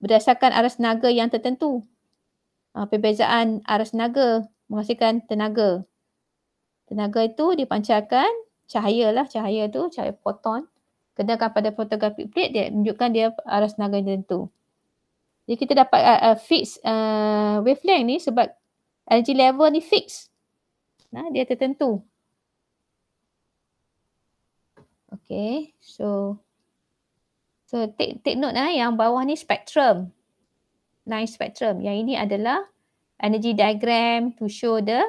berdasarkan arah senaga yang tertentu. Perbezaan arah senaga menghasilkan tenaga. Tenaga itu dipancarkan cahaya tu, cahaya foton. Kenakan pada photographic plate, dia menunjukkan dia arah senaga yang tertentu. Jadi kita dapat fix wavelength ni sebab energy level ni fix. Dia tertentu. Okay, so take note yang bawah ni spektrum. Line spectrum. Yang ini adalah energy diagram to show the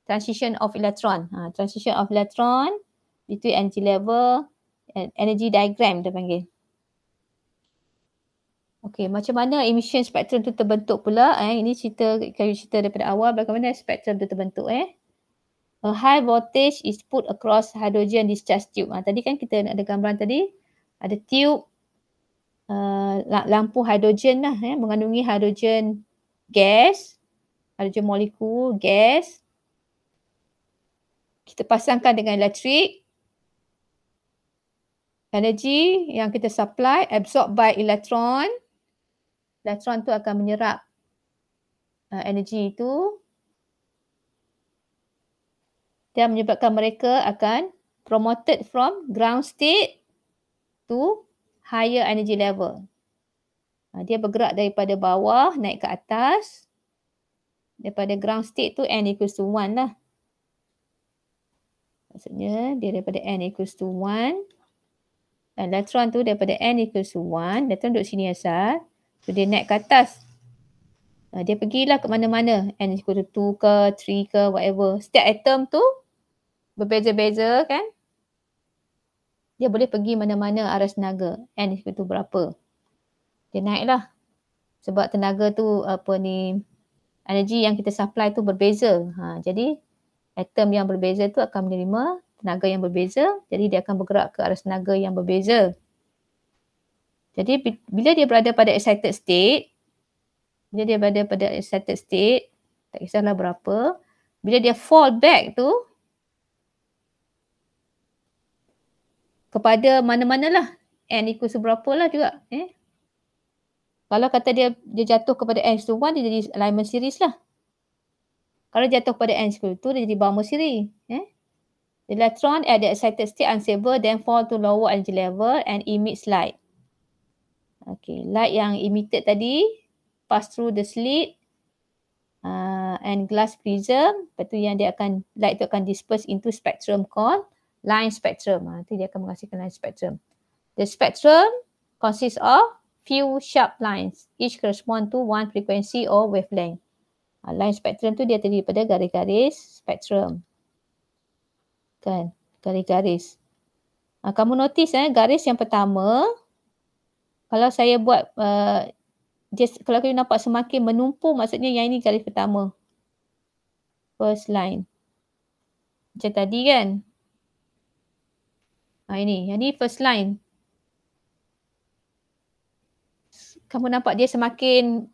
transition of electron. Transition of electron between energy level and energy diagram dia panggil. Okey, macam mana emission spectrum tu terbentuk pula? Ini cerita daripada awal bagaimana spektrum tu terbentuk. A high voltage is put across hydrogen discharge tube. Tadi kan kita ada gambaran tadi, ada tube lampu hidrogen lah, mengandungi hidrogen gas, hidrogen molekul gas. Kita pasangkan dengan elektrik. Energi yang kita supply absorb by electron. Elektron tu akan menyerap energi itu dan menyebabkan mereka akan promoted from ground state to higher energy level. Dia bergerak daripada bawah naik ke atas. Daripada ground state tu n equals to 1 lah. Maksudnya dia daripada n equals to 1. Dan elektron tu daripada n equals to 1. Elektron duduk sini asal. So dia naik ke atas. Dia pergilah ke mana-mana. N equals to 2 ke, 3 ke, whatever. Setiap atom tu berbeza-beza kan. Dia boleh pergi mana-mana arah senaga. N equals to berapa. Dia naiklah. Sebab tenaga tu energi yang kita supply tu berbeza. Jadi atom yang berbeza tu akan menerima tenaga yang berbeza. Jadi dia akan bergerak ke arah senaga yang berbeza. Jadi bila dia berada pada excited state, tak kisahlah berapa, bila dia fall back tu kepada mana-manalah, n equals to berapa lah juga. Kalau kata dia jatuh kepada n equals to 1, dia jadi alignment series lah. Kalau jatuh kepada n equals to 2, dia jadi Balmer series. The electron at the excited state unstable then fall to lower energy level and emits light. Okay, light yang emitted tadi pass through the slit and glass prism. Lepas tu light tu akan disperse into spectrum called line spectrum. Nanti dia akan menghasilkan line spectrum. The spectrum consists of few sharp lines. Each correspond to one frequency or wavelength. Line spectrum tu dia terdiri pada garis-garis spektrum. Kan, garis-garis. Kamu notice garis yang pertama, kalau saya buat, kalau kamu nampak semakin menumpuk, maksudnya yang ini garis pertama. First line. Macam tadi kan. Yang ni first line. Kamu nampak dia semakin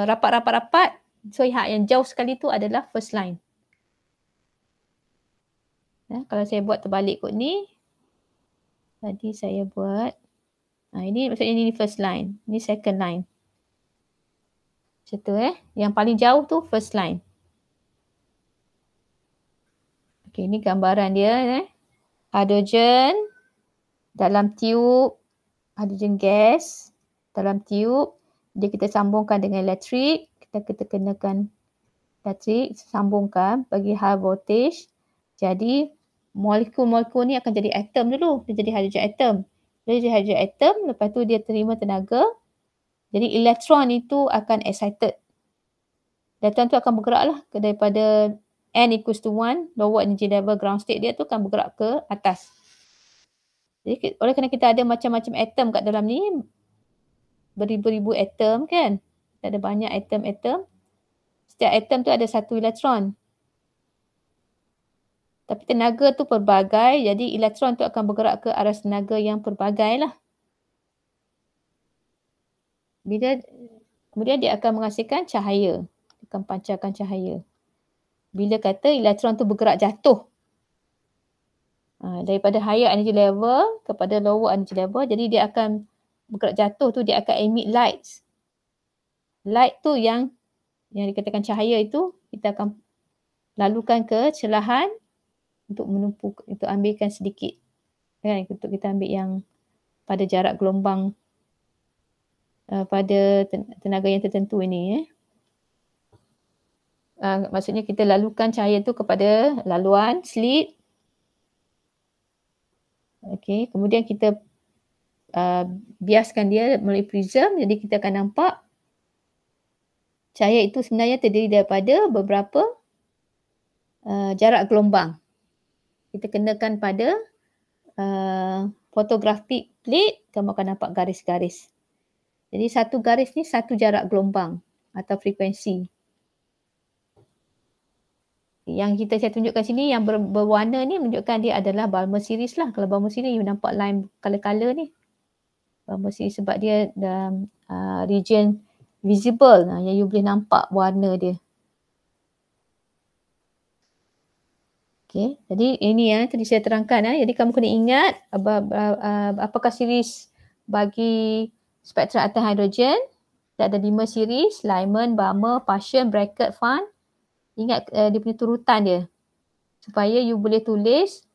rapat-rapat-rapat. So yang jauh sekali tu adalah first line. Kalau saya buat terbalik kot ni. Tadi saya buat. Ini maksudnya ini first line. Ini second line. Macam tu Yang paling jauh tu first line. Okay, ini gambaran dia. Hidrogen dalam tiub, hidrogen gas dalam tiub. Dia kita sambungkan dengan elektrik. Kita kenakan elektrik, sambungkan bagi high voltage. Jadi molekul-molekul ni akan jadi atom dulu. Dia jadi hydrogen atom. Dia jadi hydrogen atom, lepas tu dia terima tenaga. Jadi elektron itu akan excited. Elektron tu akan bergerak lah daripada N equals to 1, lower energy level ground state dia tu akan bergerak ke atas. Jadi oleh kerana kita ada macam-macam atom kat dalam ni, beribu-ribu atom kan. Ada banyak atom-atom. Setiap atom tu ada satu elektron. Tapi tenaga tu pelbagai, jadi elektron tu akan bergerak ke arah tenaga yang pelbagai lah. Kemudian dia akan menghasilkan cahaya. Dia akan pancarkan cahaya. Bila kata elektron tu bergerak jatuh daripada higher energy level kepada lower energy level, jadi dia akan bergerak jatuh tu, dia akan emit lights. Light tu yang dikatakan cahaya itu, kita akan lalukan ke celahan untuk ambilkan sedikit. Kan, untuk kita ambil yang pada jarak gelombang pada tenaga yang tertentu ini. Maksudnya kita lalukan cahaya tu kepada laluan slit. Okey, kemudian kita biaskan dia melalui prism, jadi kita akan nampak cahaya itu sebenarnya terdiri daripada beberapa jarak gelombang. Kita kenakan pada photographic plate, kamu akan nampak garis-garis. Jadi satu garis ni satu jarak gelombang atau frekuensi. Yang saya tunjukkan sini yang berwarna ni menunjukkan dia adalah Balmer series lah. Kalau Balmer series you nampak line color-color ni. Balmer series sebab dia dalam region visible, yang you boleh nampak warna dia. Okay, jadi ini tadi saya terangkan. Jadi kamu kena ingat apakah series bagi spektrum atom hidrogen. Ada 5 series, Lyman, Balmer, Paschen, Brackett, Fan. Ingat dia punya turutan dia. Supaya you boleh tulis.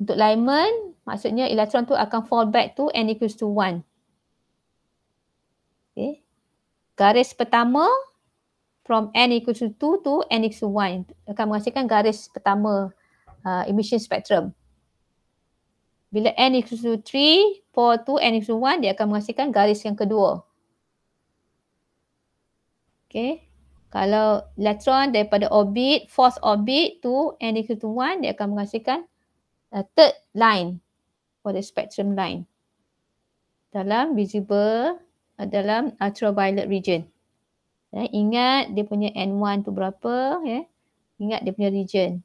Untuk Lyman, maksudnya elektron tu akan fall back to N equals to 1. Okay. Garis pertama from N equals to 2 to N equals to 1 akan menghasilkan garis pertama emission spectrum. Bila N equals to 3, 4 to N equals to 1, dia akan menghasilkan garis yang kedua. Okay. Kalau elektron daripada orbit, fourth orbit to N equals to 1, dia akan menghasilkan third line for the spectrum line. Dalam visible, dalam ultraviolet region. Ingat dia punya N1 tu berapa. Ingat dia punya region.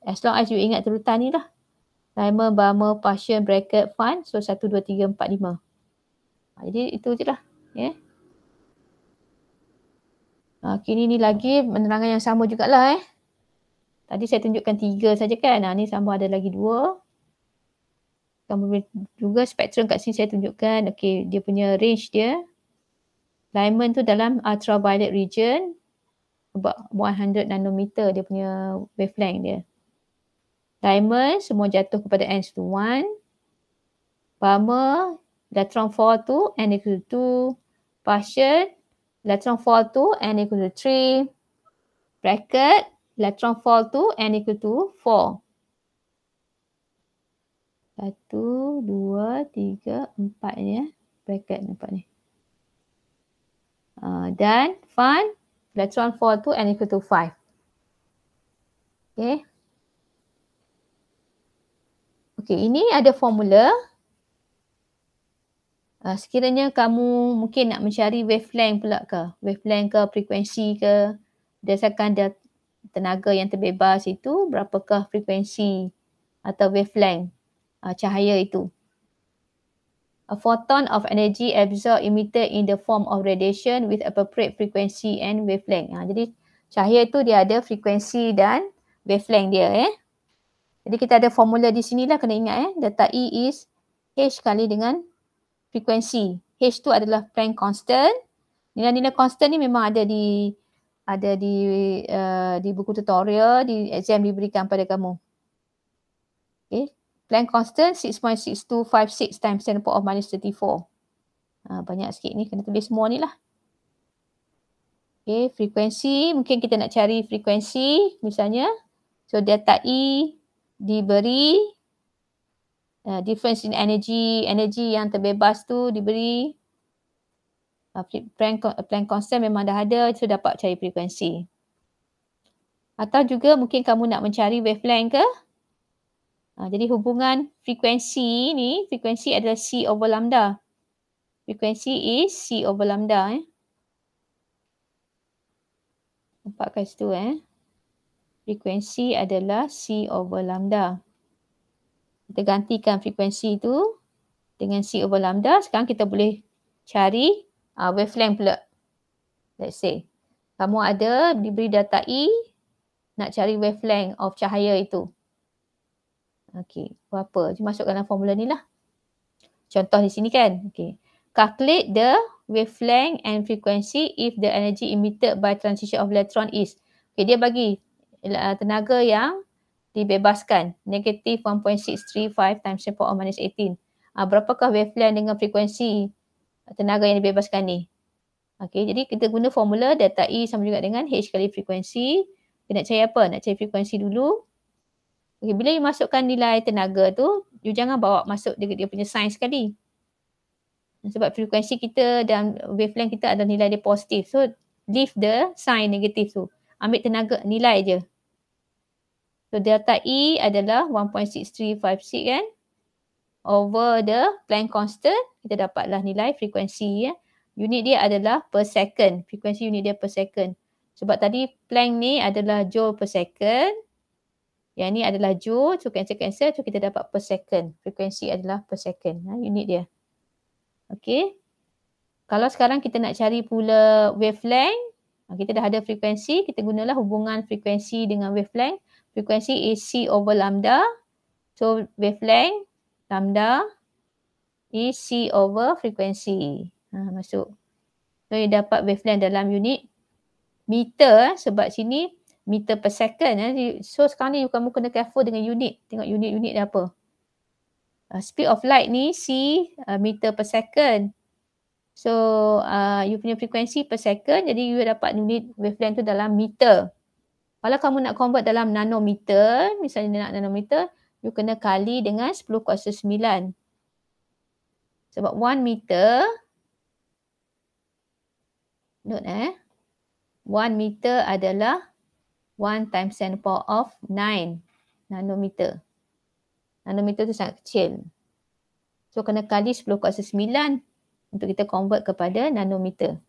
As long as you ingat turutan ni lah. Lyman, Balmer, Paschen, Brackett, Fan. So 1, 2, 3, 4, 5. Jadi itu je lah. Kini ni lagi penerangan yang sama jugalah. Tadi saya tunjukkan 3 saja kan. Ni sama ada lagi 2. Kamu juga spektrum kat sini saya tunjukkan. Okey, dia punya range dia. Lyman tu dalam ultraviolet region. About 100 nanometer dia punya wavelength dia. Lyman semua jatuh kepada N equals to 1. Balmer, electron fall to N equals to 2. Paschen, electron fall to N equals to 3. Brackett, electron fall to N equals to 4. 1, 2, 3, 4 ni Brackett nampak ni. Dan Fan, electron fall to N equals to 5. Okay. Okay, ini ada formula. Sekiranya kamu mungkin nak mencari wavelength pula ke, wavelength ke, frekuensi ke, berdasarkan tenaga yang terbebas itu, berapakah frekuensi atau wavelength cahaya itu. A photon of energy absorbed emitted in the form of radiation with appropriate frequency and wavelength. Jadi cahaya itu dia ada frekuensi dan wavelength dia. Jadi kita ada formula di sini lah, kena ingat Delta E is H kali dengan frekuensi. H tu adalah Planck constant. Nilai-nilai constant ni memang ada di ada di buku tutorial, di exam diberikan pada kamu. Okay. Planck constant 6.6256 times 10 to the power of minus 34. Banyak sikit ni, kena tulis semua ni lah. Okay, frekuensi, mungkin kita nak cari frekuensi misalnya. So delta E diberi difference in energy yang terbebas tu diberi. Planck constant memang dah ada, so dapat cari frekuensi. Atau juga mungkin kamu nak mencari wavelength ke? Jadi hubungan frekuensi ni, frekuensi adalah C over lambda. Frekuensi is C over lambda. Nampak kat situ frekuensi adalah C over lambda. Kita gantikan frekuensi tu dengan C over lambda. Sekarang kita boleh cari wavelength pula. Let's say kamu ada diberi data E, nak cari wavelength of cahaya itu. Okey, berapa? Masukkan dalam formula ni lah. Contoh di sini kan. Okey. Calculate the wavelength and frequency if the energy emitted by transition of electron is. Okey, dia bagi tenaga yang dibebaskan. Negative 1.635 times 10 to the power minus 18. Berapakah wavelength dengan frekuensi tenaga yang dibebaskan ni? Okey, jadi kita guna formula delta E sama juga dengan H kali frekuensi. Kita nak cari apa? Nak cari frekuensi dulu. Okay, bila you masukkan nilai tenaga tu, you jangan bawa masuk dia punya sign sekali. Sebab frekuensi kita dan wavelength kita ada nilai dia positif. So, leave the sign negatif tu. Ambil tenaga, nilai je. So, delta E adalah 1.6356 kan. Over the Planck constant, kita dapatlah nilai frekuensi. Unit dia adalah per second. Frekuensi unit dia per second. Sebab tadi Planck ni adalah joule per second. Yang ni adalah joule, so cancel, so kita dapat per second. Frekuensi adalah per second, unit dia. Okey. Kalau sekarang kita nak cari pula wavelength, kita dah ada frekuensi, kita gunalah hubungan frekuensi dengan wavelength. Frekuensi is C over lambda. So wavelength, lambda is C over frekuensi. Masuk. So you dapat wavelength dalam unit meter, sebab sini meter per second. So sekarang ni kamu kena careful dengan unit. Tengok unit-unit dia apa. Speed of light ni C meter per second. So you punya frekuensi per second. Jadi you dapat unit wavelength tu dalam meter. Kalau kamu nak convert dalam nanometer, misalnya nak nanometer, you kena kali dengan 10 kuasa 9. Sebab 1 meter, note 1 meter adalah 1 times 10 to the power of 9 nanometer. Nanometer tu sangat kecil. So, kena kali 10 kuasa 9 untuk kita convert kepada nanometer.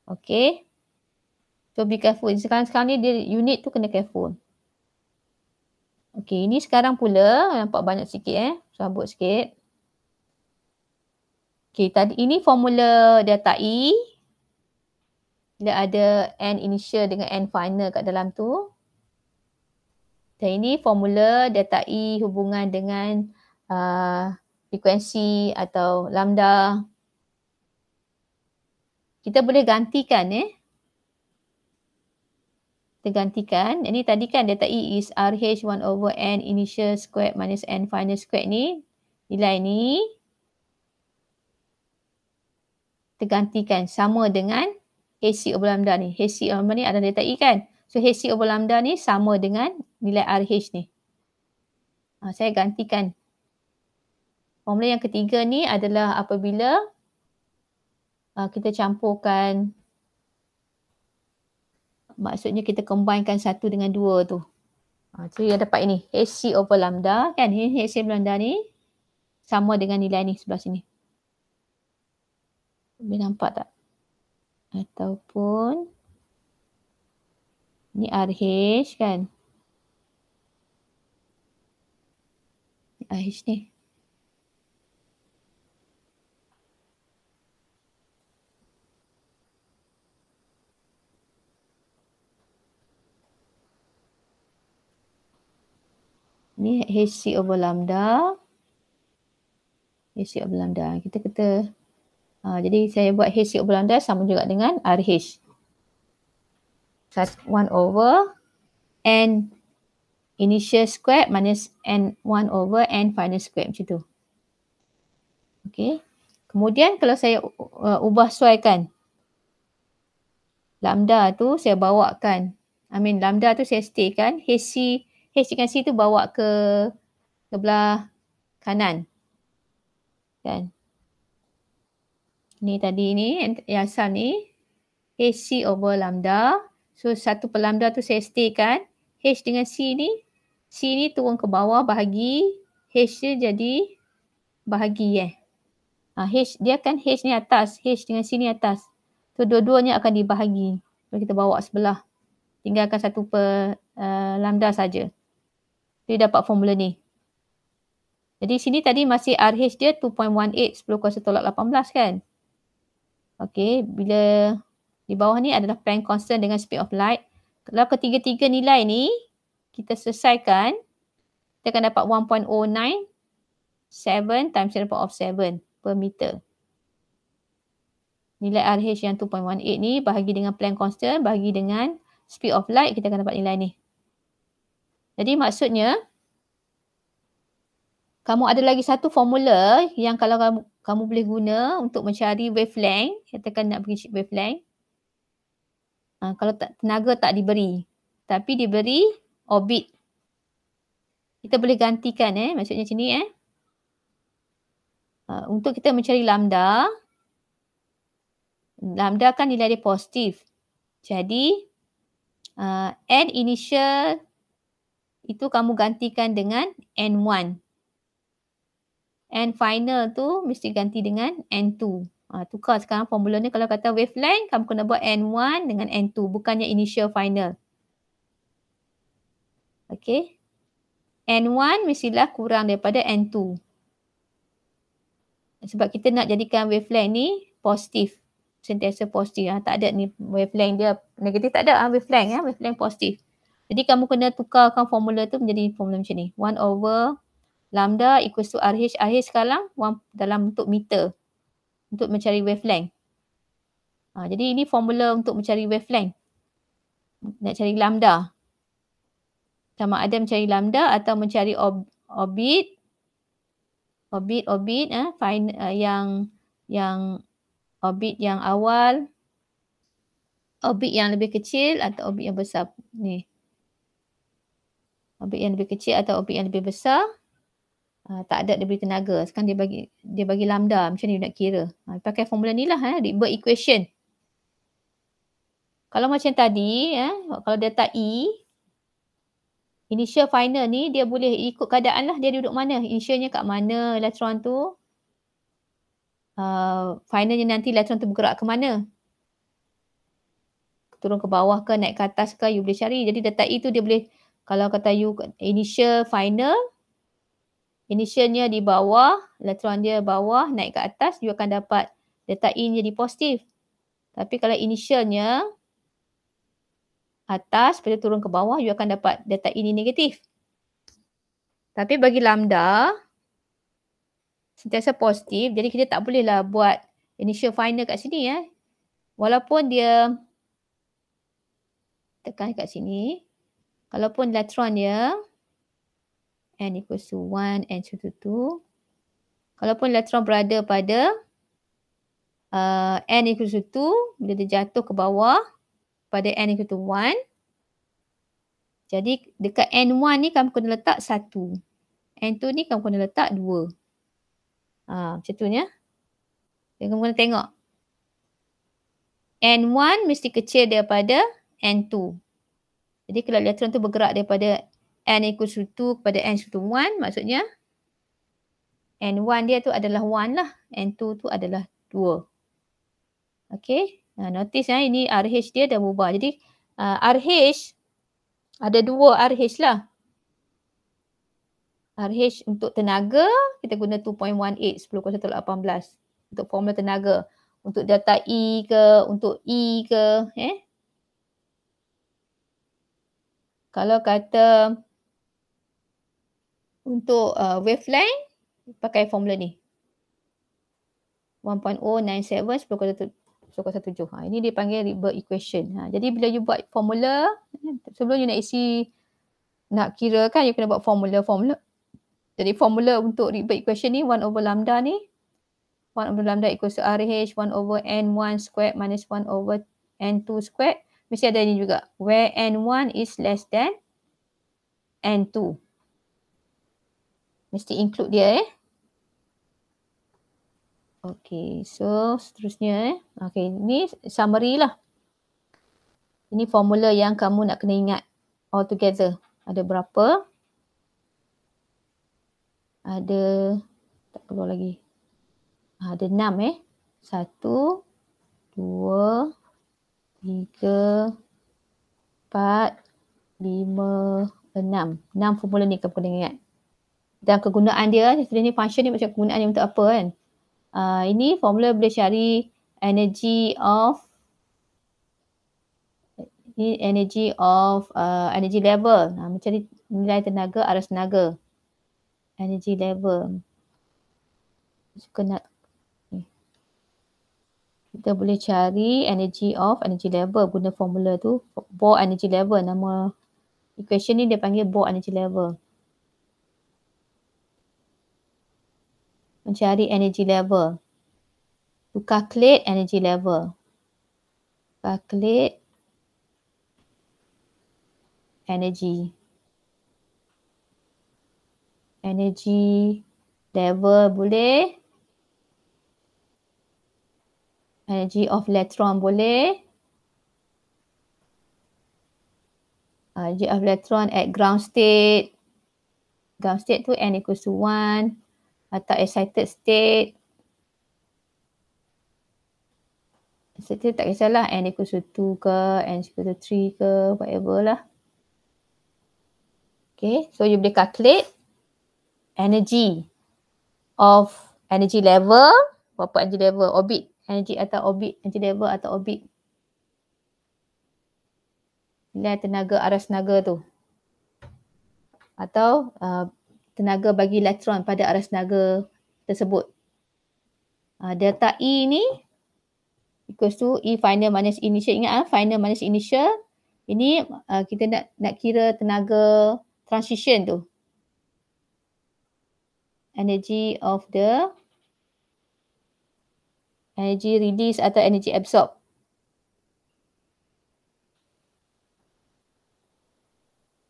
Okay. So, be careful. Sekarang ni dia unit tu kena careful. Okay, ini sekarang pula nampak banyak sikit Sabut sikit. Okay, tadi ini formula delta E. Dia ada N initial dengan N final kat dalam tu. Dan ini formula delta E hubungan dengan frekuensi atau lambda. Kita boleh gantikan Kita gantikan. Ini tadi kan delta E is RH 1 over N initial squared minus N final squared ni. Nilai ni. Kita gantikan sama dengan HC over lambda ni. HC over lambda ni ada delta E kan. So HC over lambda ni sama dengan nilai RH ni. Saya gantikan. Formula yang ketiga ni adalah apabila kita campurkan, maksudnya kita combinekan satu dengan dua tu. So yang dapat ini HC over lambda kan. HC over lambda ni sama dengan nilai ni sebelah sini. Boleh nampak tak? Ataupun ni RH kan. RH ni. Ni HC over lambda. HC over lambda. Kita jadi saya buat HC over lambda sama juga dengan RH. 1 over N initial square minus N 1 over N final square macam tu. Okay. Kemudian kalau saya ubah suaikan lambda tu saya bawakan. Lambda tu saya staykan. H dengan C tu bawa ke sebelah kanan. Kan. Ni tadi ni yang asal ni. HC over lambda. So 1 per lambda tu saya staykan. H dengan C ni turun ke bawah bahagi. H dia jadi bahagi H dia kan H ni atas. H dengan C ni atas. So dua-duanya akan dibahagi. Kalau kita bawa sebelah. Tinggalkan 1 per lambda saja. Dia dapat formula ni. Jadi sini tadi masih RH dia 2.18 10 kuasa tolak 18 kan. Okey, bila di bawah ni adalah Planck constant dengan speed of light. Kalau ketiga-tiga nilai ni kita selesaikan, kita akan dapat 1.097 times 10 power of 7 per meter. Nilai RH yang 2.18 ni bahagi dengan Planck constant, bahagi dengan speed of light, kita akan dapat nilai ni. Jadi maksudnya, kamu ada lagi satu formula yang kalau kamu boleh guna untuk mencari wavelength, katakan nak pergi wavelength. Kalau tenaga tak diberi, tapi diberi orbit. Kita boleh gantikan maksudnya macam ni untuk kita mencari lambda. Lambda kan nilai dia positif. Jadi N initial itu kamu gantikan dengan N1. N final tu mesti ganti dengan N2. Tukar sekarang formula ni. Kalau kata wavelength, kamu kena buat N1 dengan N2. Bukannya initial final. Okay. N1 mestilah kurang daripada N2. Sebab kita nak jadikan wavelength ni positif. Sentiasa positif. Tak ada ni wavelength dia negatif. Tak ada wavelength. Wavelength positif. Jadi kamu kena tukarkan formula tu menjadi formula macam ni. 1 over lambda equals to RH. RH sekarang dalam bentuk meter. Untuk mencari wavelength. Jadi ini formula untuk mencari wavelength. Nak cari lambda. Sama ada mencari lambda atau mencari orbit. Orbit yang orbit yang awal. Orbit yang lebih kecil atau orbit yang besar. Ni. Orbit yang lebih kecil atau orbit yang lebih besar. Tak ada dia beri tenaga. Sekarang dia bagi lambda. Macam ni nak kira. Pakai formula ni lah. Rydberg equation. Kalau macam tadi, kalau data E, initial final ni dia boleh ikut keadaan lah. Dia duduk mana. Initialnya kat mana elektron tu. Finalnya nanti elektron tu bergerak ke mana. Turun ke bawah ke, naik ke atas ke, you boleh cari. Jadi data E tu dia boleh, kalau kata you initial final, initialnya di bawah, elektron dia bawah, naik ke atas, you akan dapat data E jadi positif. Tapi kalau initialnya atas, lepas turun ke bawah, you akan dapat data E ni negatif. Tapi bagi lambda, sentiasa positif, jadi kita tak bolehlah buat initial final kat sini Walaupun dia tekan kat sini, kalaupun elektron dia N equals to 1, N equals to 2. Kalaupun elektron berada pada N equals to 2, bila dia jatuh ke bawah pada N equals to 1. Jadi dekat N1 ni kamu kena letak 1. N2 ni kamu kena letak 2. Macam tu ni Kamu kena tengok. N1 mesti kecil daripada N2. Jadi kalau elektron tu bergerak daripada N equals to 2 kepada N equals to 1, maksudnya N1 dia tu adalah 1 lah. N2 tu adalah 2. Okay. Notice ini RH dia dah berubah. Jadi RH ada 2 RH lah. RH untuk tenaga, kita guna 2.18 10 kuasa tolak 18. Untuk formula tenaga. Untuk data E ke, untuk E ke. Kalau kata untuk wavelength, pakai formula ni. 1.097 10 kuasa 0,17. Ini dia panggil Rydberg equation. Jadi bila you buat formula, sebelum you nak isi, nak kira kan, you kena buat formula. Jadi formula untuk Rydberg equation ni 1 over lambda ni, 1 over lambda equals to RH 1 over N1 squared minus 1 over N2 squared. Mesti ada ni juga. Where N1 is less than N2. Mesti include dia Okay, so seterusnya Okay, ni summary lah. Ini formula yang kamu nak kena ingat all together. Ada berapa? Ada, tak keluar lagi. Ada 6 1, 2, 3, 4, 5, 6. 6 formula ni kamu kena ingat. Dan kegunaan dia, sebenarnya function ni macam kegunaan dia untuk apa kan? Ini formula boleh cari energy of energy level. Mencari nilai tenaga, arus tenaga. Energy level. Kita boleh cari energy level guna formula tu. Bohr energy level. Nama equation ni dia panggil Bohr energy level. Mencari energy level. To calculate energy level. Calculate energy. Energy level boleh. Energy of electron boleh. Energy of electron at ground state. Ground state tu N equals to 1. Atau excited state. Excited tak kisahlah N equals to 2 ke, N equals to 3 ke, whatever lah. Okay, so you boleh calculate energy of energy level. Berapa energy level? Orbit. Energy atau orbit. Energy level atau orbit. Nilai tenaga, arus tenaga tu. Atau tenaga bagi elektron pada arus tenaga tersebut. Delta E ni equals to E final minus initial. Ingat final minus initial. Ini kita nak kira tenaga transition tu. Energy of the energy release atau energy absorb.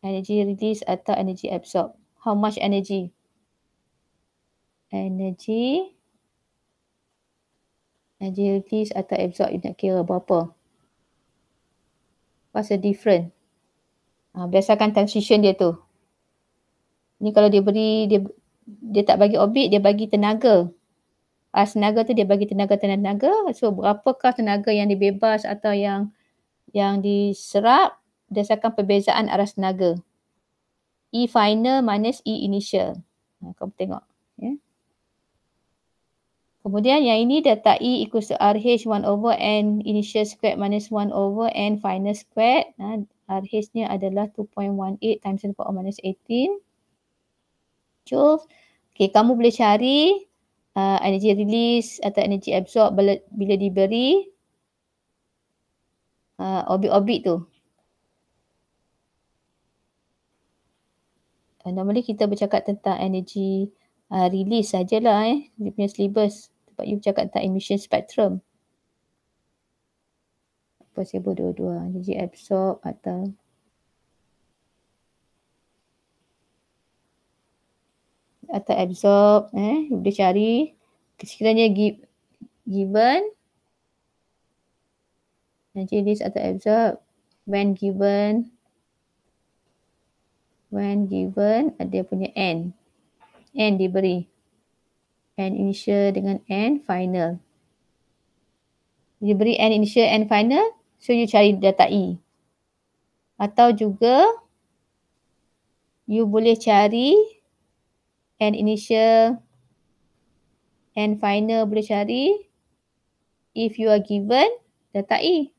Energy release atau energy absorb. How much energy? Energy release atau absorb, you nak kira berapa? What's the difference? Berdasarkan transition dia tu. Ni kalau dia beri, dia tak bagi orbit, dia bagi tenaga. Tenaga tu dia bagi tenaga. So berapakah tenaga yang dibebas atau yang diserap berdasarkan perbezaan arus tenaga. E final minus E initial. Kamu tengok. Ya. Kemudian yang ini delta E equals to RH 1 over N initial squared minus 1 over N final squared. RH nya adalah 2.18 times 10 power minus 18 joules. Okay, kamu boleh cari energy release atau energy absorb bila diberi orbit-orbit tu. Normally kita bercakap tentang energy release sajalah dia punya syllabus. Sebab you bercakap tentang emission spectrum. Possible dua-dua. Energy absorb atau absorb. You boleh cari sekiranya given energy release atau absorb when given ada punya N diberi N initial dengan N final. Diberi N initial, N final, so you cari delta E. Atau juga you boleh cari N initial, N final boleh cari if you are given delta E.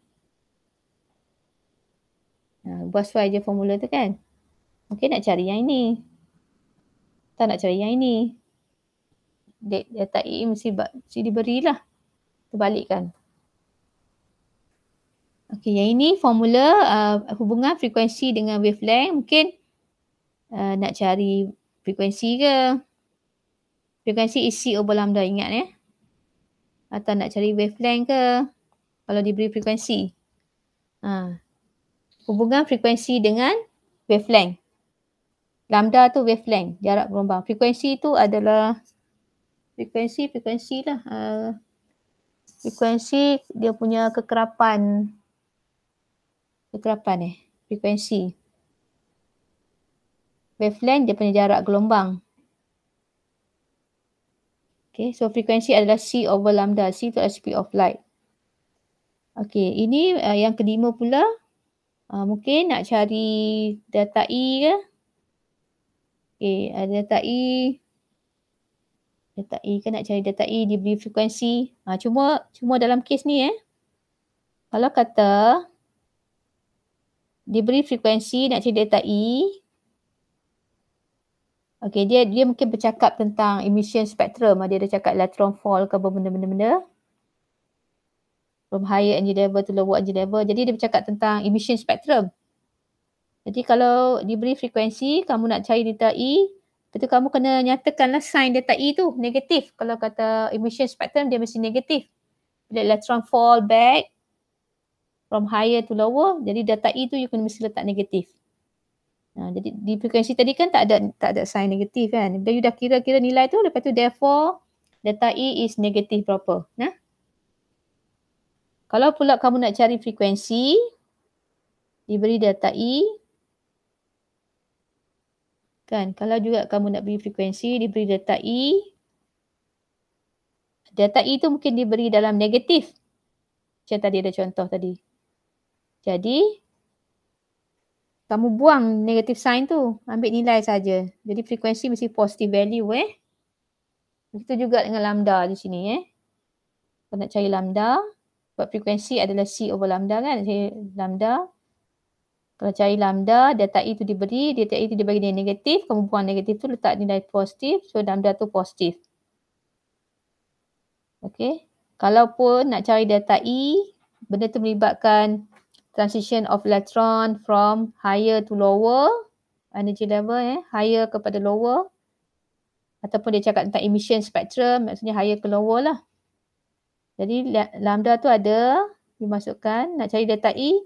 Buat sesuai je formula tu kan. Mungkin nak cari yang ini. Tak nak cari yang ini. Delta E mesti diberilah. Terbalikkan. Okey, yang ini formula hubungan frekuensi dengan wavelength. Mungkin nak cari frekuensi ke? Frekuensi is C over lambda, ingat ya? Atau nak cari wavelength ke? Kalau diberi frekuensi. Hubungan frekuensi dengan wavelength. Lambda tu wavelength, jarak gelombang. Frekuensi tu adalah frekuensi lah. Frekuensi dia punya kekerapan. Frekuensi. Wavelength dia punya jarak gelombang. Okay, so frekuensi adalah C over lambda. C tu adalah speed of light. Okay, ini yang kelima pula. Mungkin nak cari delta E ke? Okay, delta E. Delta E kan, nak cari delta E diberi frekuensi. Cuma dalam kes ni kalau kata diberi frekuensi nak cari delta E. Okay, dia mungkin bercakap tentang emission spectrum. Dia ada cakap electron fall ke benda-benda. From higher energy level to lower energy level. Jadi dia bercakap tentang emission spectrum. Jadi kalau diberi frekuensi, kamu nak cari delta E, lepas tu kamu kena nyatakanlah sign delta E tu negatif. Kalau kata emission spectrum, dia mesti negatif. Bila electron fall back from higher to lower, jadi delta E tu you kena mesti letak negatif. Jadi di frekuensi tadi kan tak ada sign negatif kan. Bila you dah kira-kira nilai tu, lepas tu therefore delta E is negatif berapa. Kalau pula kamu nak cari frekuensi, diberi delta E. Kan, kalau juga kamu nak beri frekuensi, diberi delta E. Delta E tu mungkin diberi dalam negatif. Macam tadi ada contoh tadi. Jadi, kamu buang negatif sign tu. Ambil nilai saja. Jadi frekuensi mesti positive value Begitu juga dengan lambda di sini Kalau nak cari lambda, sebab frekuensi adalah C over lambda kan. Cari lambda. Kalau cari lambda, delta E tu diberi, delta E tu dibagi nilai negatif, kamu buang negatif tu letak nilai positif, so lambda tu positif. Okay. Kalaupun nak cari delta E, benda tu melibatkan transition of electron from higher to lower energy level higher kepada lower, ataupun dia cakap tentang emission spectrum, maksudnya higher ke lower lah. Jadi lambda tu ada dimasukkan, nak cari delta E,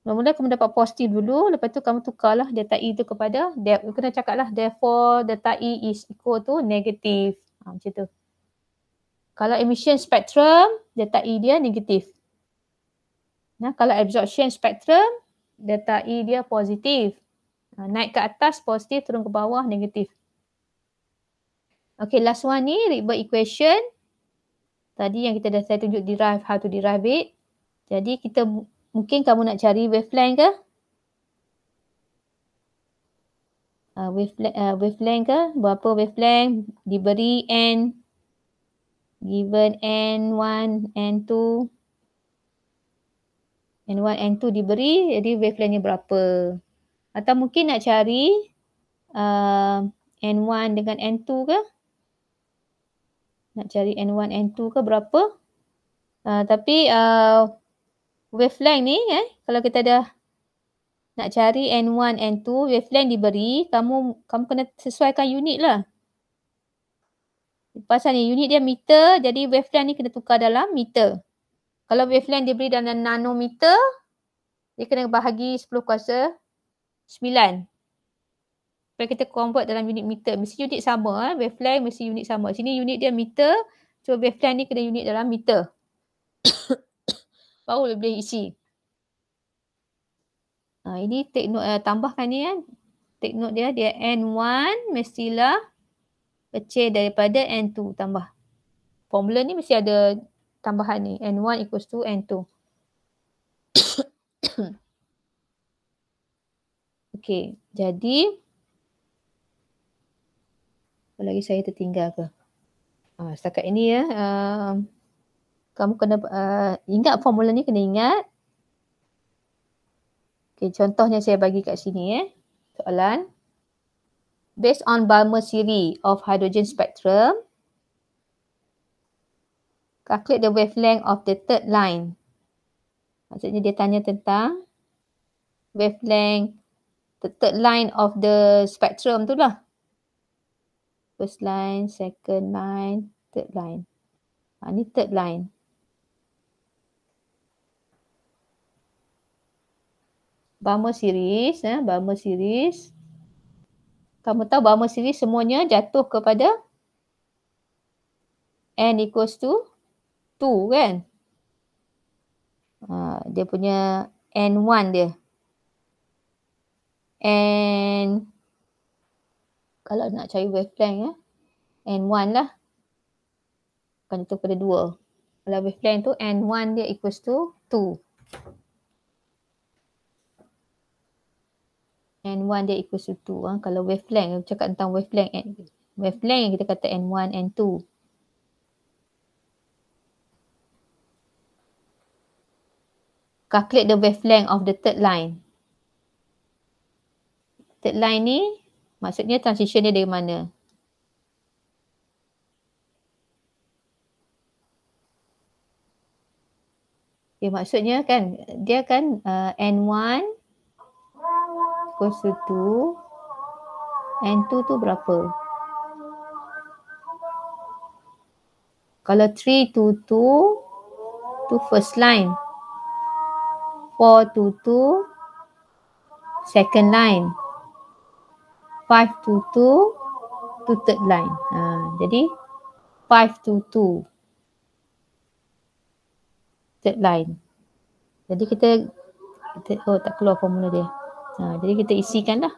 mula-mula kamu dapat positif dulu, lepas tu kamu tukarlah delta E tu kepada, kena cakap lah therefore delta E is equal to negative. Macam tu. Kalau emission spectrum, delta E dia negatif. Kalau absorption spectrum, delta E dia positif. Naik ke atas positif, turun ke bawah negatif. Okay, last one ni Rydberg equation. Tadi yang kita dah saya tunjuk how to derive it. Jadi kita mungkin kamu nak cari wavelength ke? Wavelength ke? Berapa wavelength? Diberi N. Given N1, N2. N1, N2 diberi, jadi wavelengthnya berapa. Atau mungkin nak cari N1 dengan N2 ke? Nak cari N1, N2 ke berapa? Tapi wavelength ni kalau kita dah nak cari N1, N2, wavelength diberi, kamu kena sesuaikan unit lah. Pasal ni unit dia meter, jadi wavelength ni kena tukar dalam meter. Kalau wavelength diberi dalam nanometer, dia kena bahagi 10^9. Supaya kita convert dalam unit meter. Mesti unit sama. Wavelength mesti unit sama. Sini unit dia meter. So wavelength ni kena unit dalam meter. Baru boleh isi. Ini take note, tambahkan ni Take note dia N1 mestilah kecil daripada N2 tambah. Formula ni mesti ada tambahan ni. N1 equals to N2. Okay, jadi apa lagi saya tertinggal ke? Setakat ini kamu kena ingat formula ni, kena ingat. Okay, contohnya saya bagi kat sini soalan. Based on Balmer series of hydrogen spectrum, calculate the wavelength of the third line. Maksudnya dia tanya tentang wavelength, the third line of the spectrum tu lah. First line, second line, third line. Ni third line. Balmer series, Balmer series. Kamu tahu Balmer series semuanya jatuh kepada n equals to 2 kan? Dia punya n1 dia. And kalau nak cari wavelength n1 lah. Akan jatuh kepada 2. Kalau wavelength tu n1 dia equals to 2. N1 dia equals to 2. Kalau wavelength, cakap tentang wavelength. Wavelength kita kata N1, N2. Calculate the wavelength of the third line. Third line ni maksudnya transition dia dari mana? Okay, maksudnya kan dia kan N1 equals to 2. N2 tu berapa? Kalau 3 to 2 tu first line. 4 to 2 second line. 5 to 2 to third line. Jadi 5 to 2 third line. Jadi kita tak keluar formula dia. Jadi kita isikan lah.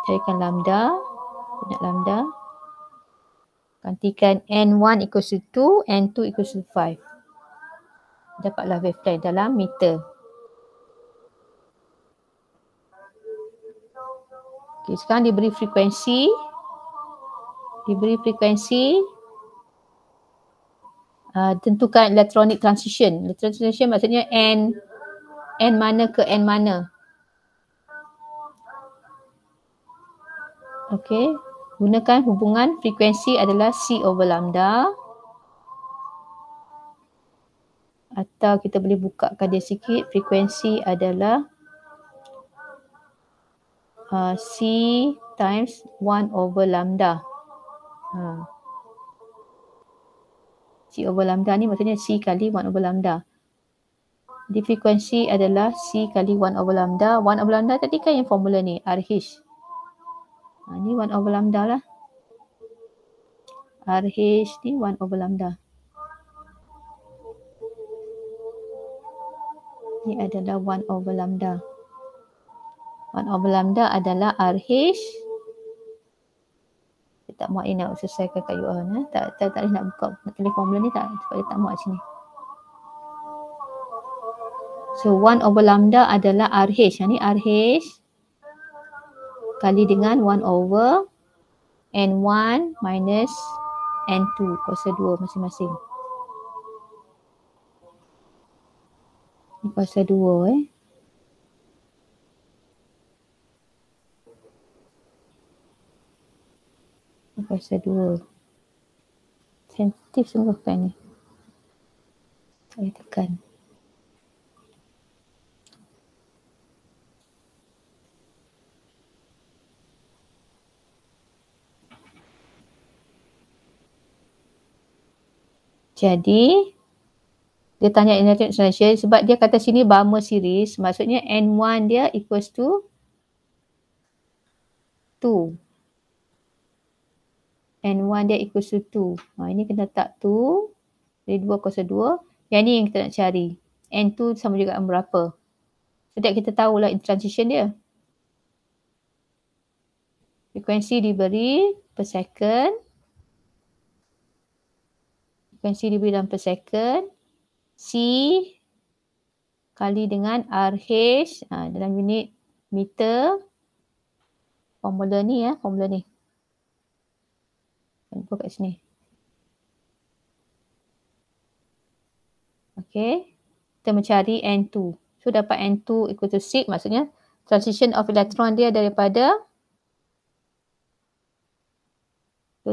Carikan lambda. Banyak lambda. Gantikan N1 equals to 2, N2 equals to 5. Dapatlah wavelength dalam meter. Okay, sekarang diberi frekuensi. Tentukan electronic transition. Electronic transition maksudnya N mana ke N mana. Okay. Gunakan hubungan frekuensi adalah C over lambda. Atau kita boleh bukakan dia sikit. Frekuensi adalah C times 1 over lambda. C over lambda ni maksudnya C kali 1 over lambda. Di frekuensi adalah C kali 1 over lambda. 1 over lambda tadi kan yang formula ni, RH. Ni 1 over lambda lah. RH ni 1 over lambda. Ni adalah 1 over lambda. 1 over lambda adalah RH. Dia tak muat nak selesaikan kat UR. Tak boleh nak buka, nak tulis formula ni tak, sebab dia tak muat sini. So 1 over lambda adalah RH. Yang ni RH kali dengan 1 over N1 minus N2 kuasa 2 masing-masing. Ni kuasa 2 kuasa 2. Sensitif sungguh kan ni. Saya tekan. Jadi dia tanya electronic transition sebab dia kata sini Balmer series, maksudnya N1 dia equals to 2. N1 dia equals to 2. Ini kena tak 2. Dari 2 kuasa 2. Yang ni yang kita nak cari. N2 sama juga dengan berapa. So that kita tahulah transition dia. Frekuensi diberi per second. Frekuensi diberi dalam per second. C kali dengan RH dalam unit meter. Formula ni formula ni. Lupa kat sini. Okay. Kita mencari N2. So dapat N2 equal to 6. Maksudnya transition of electron dia daripada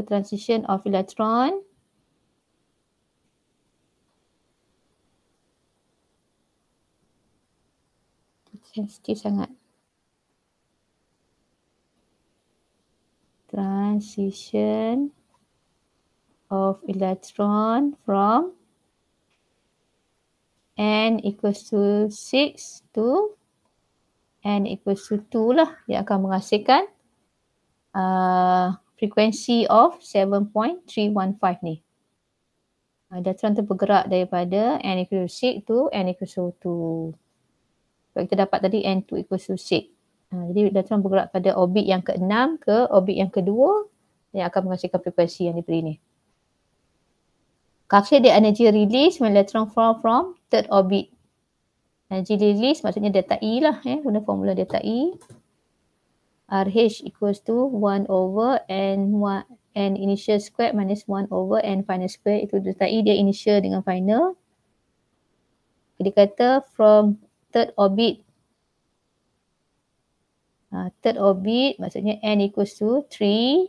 transition of electron Sensitif sangat. Transition of electron from n equals to 6 to n equals to 2 lah yang akan menghasilkan frekuensi of 7.315 ni. Electron tu bergerak daripada n equals to 6 to n equals to 2. Sebab kita dapat tadi n2 equals to 6. Jadi electron bergerak pada orbit yang ke-6 ke orbit yang kedua yang akan menghasilkan frekuensi yang diberi ni. Calculate the energy release when electron fall from third orbit. Energy release maksudnya delta E lah. Guna formula delta E. RH equals to 1 over n initial squared minus 1 over n final squared. Itu delta E dia initial dengan final. Dia kata from third orbit. Third orbit maksudnya n equals to 3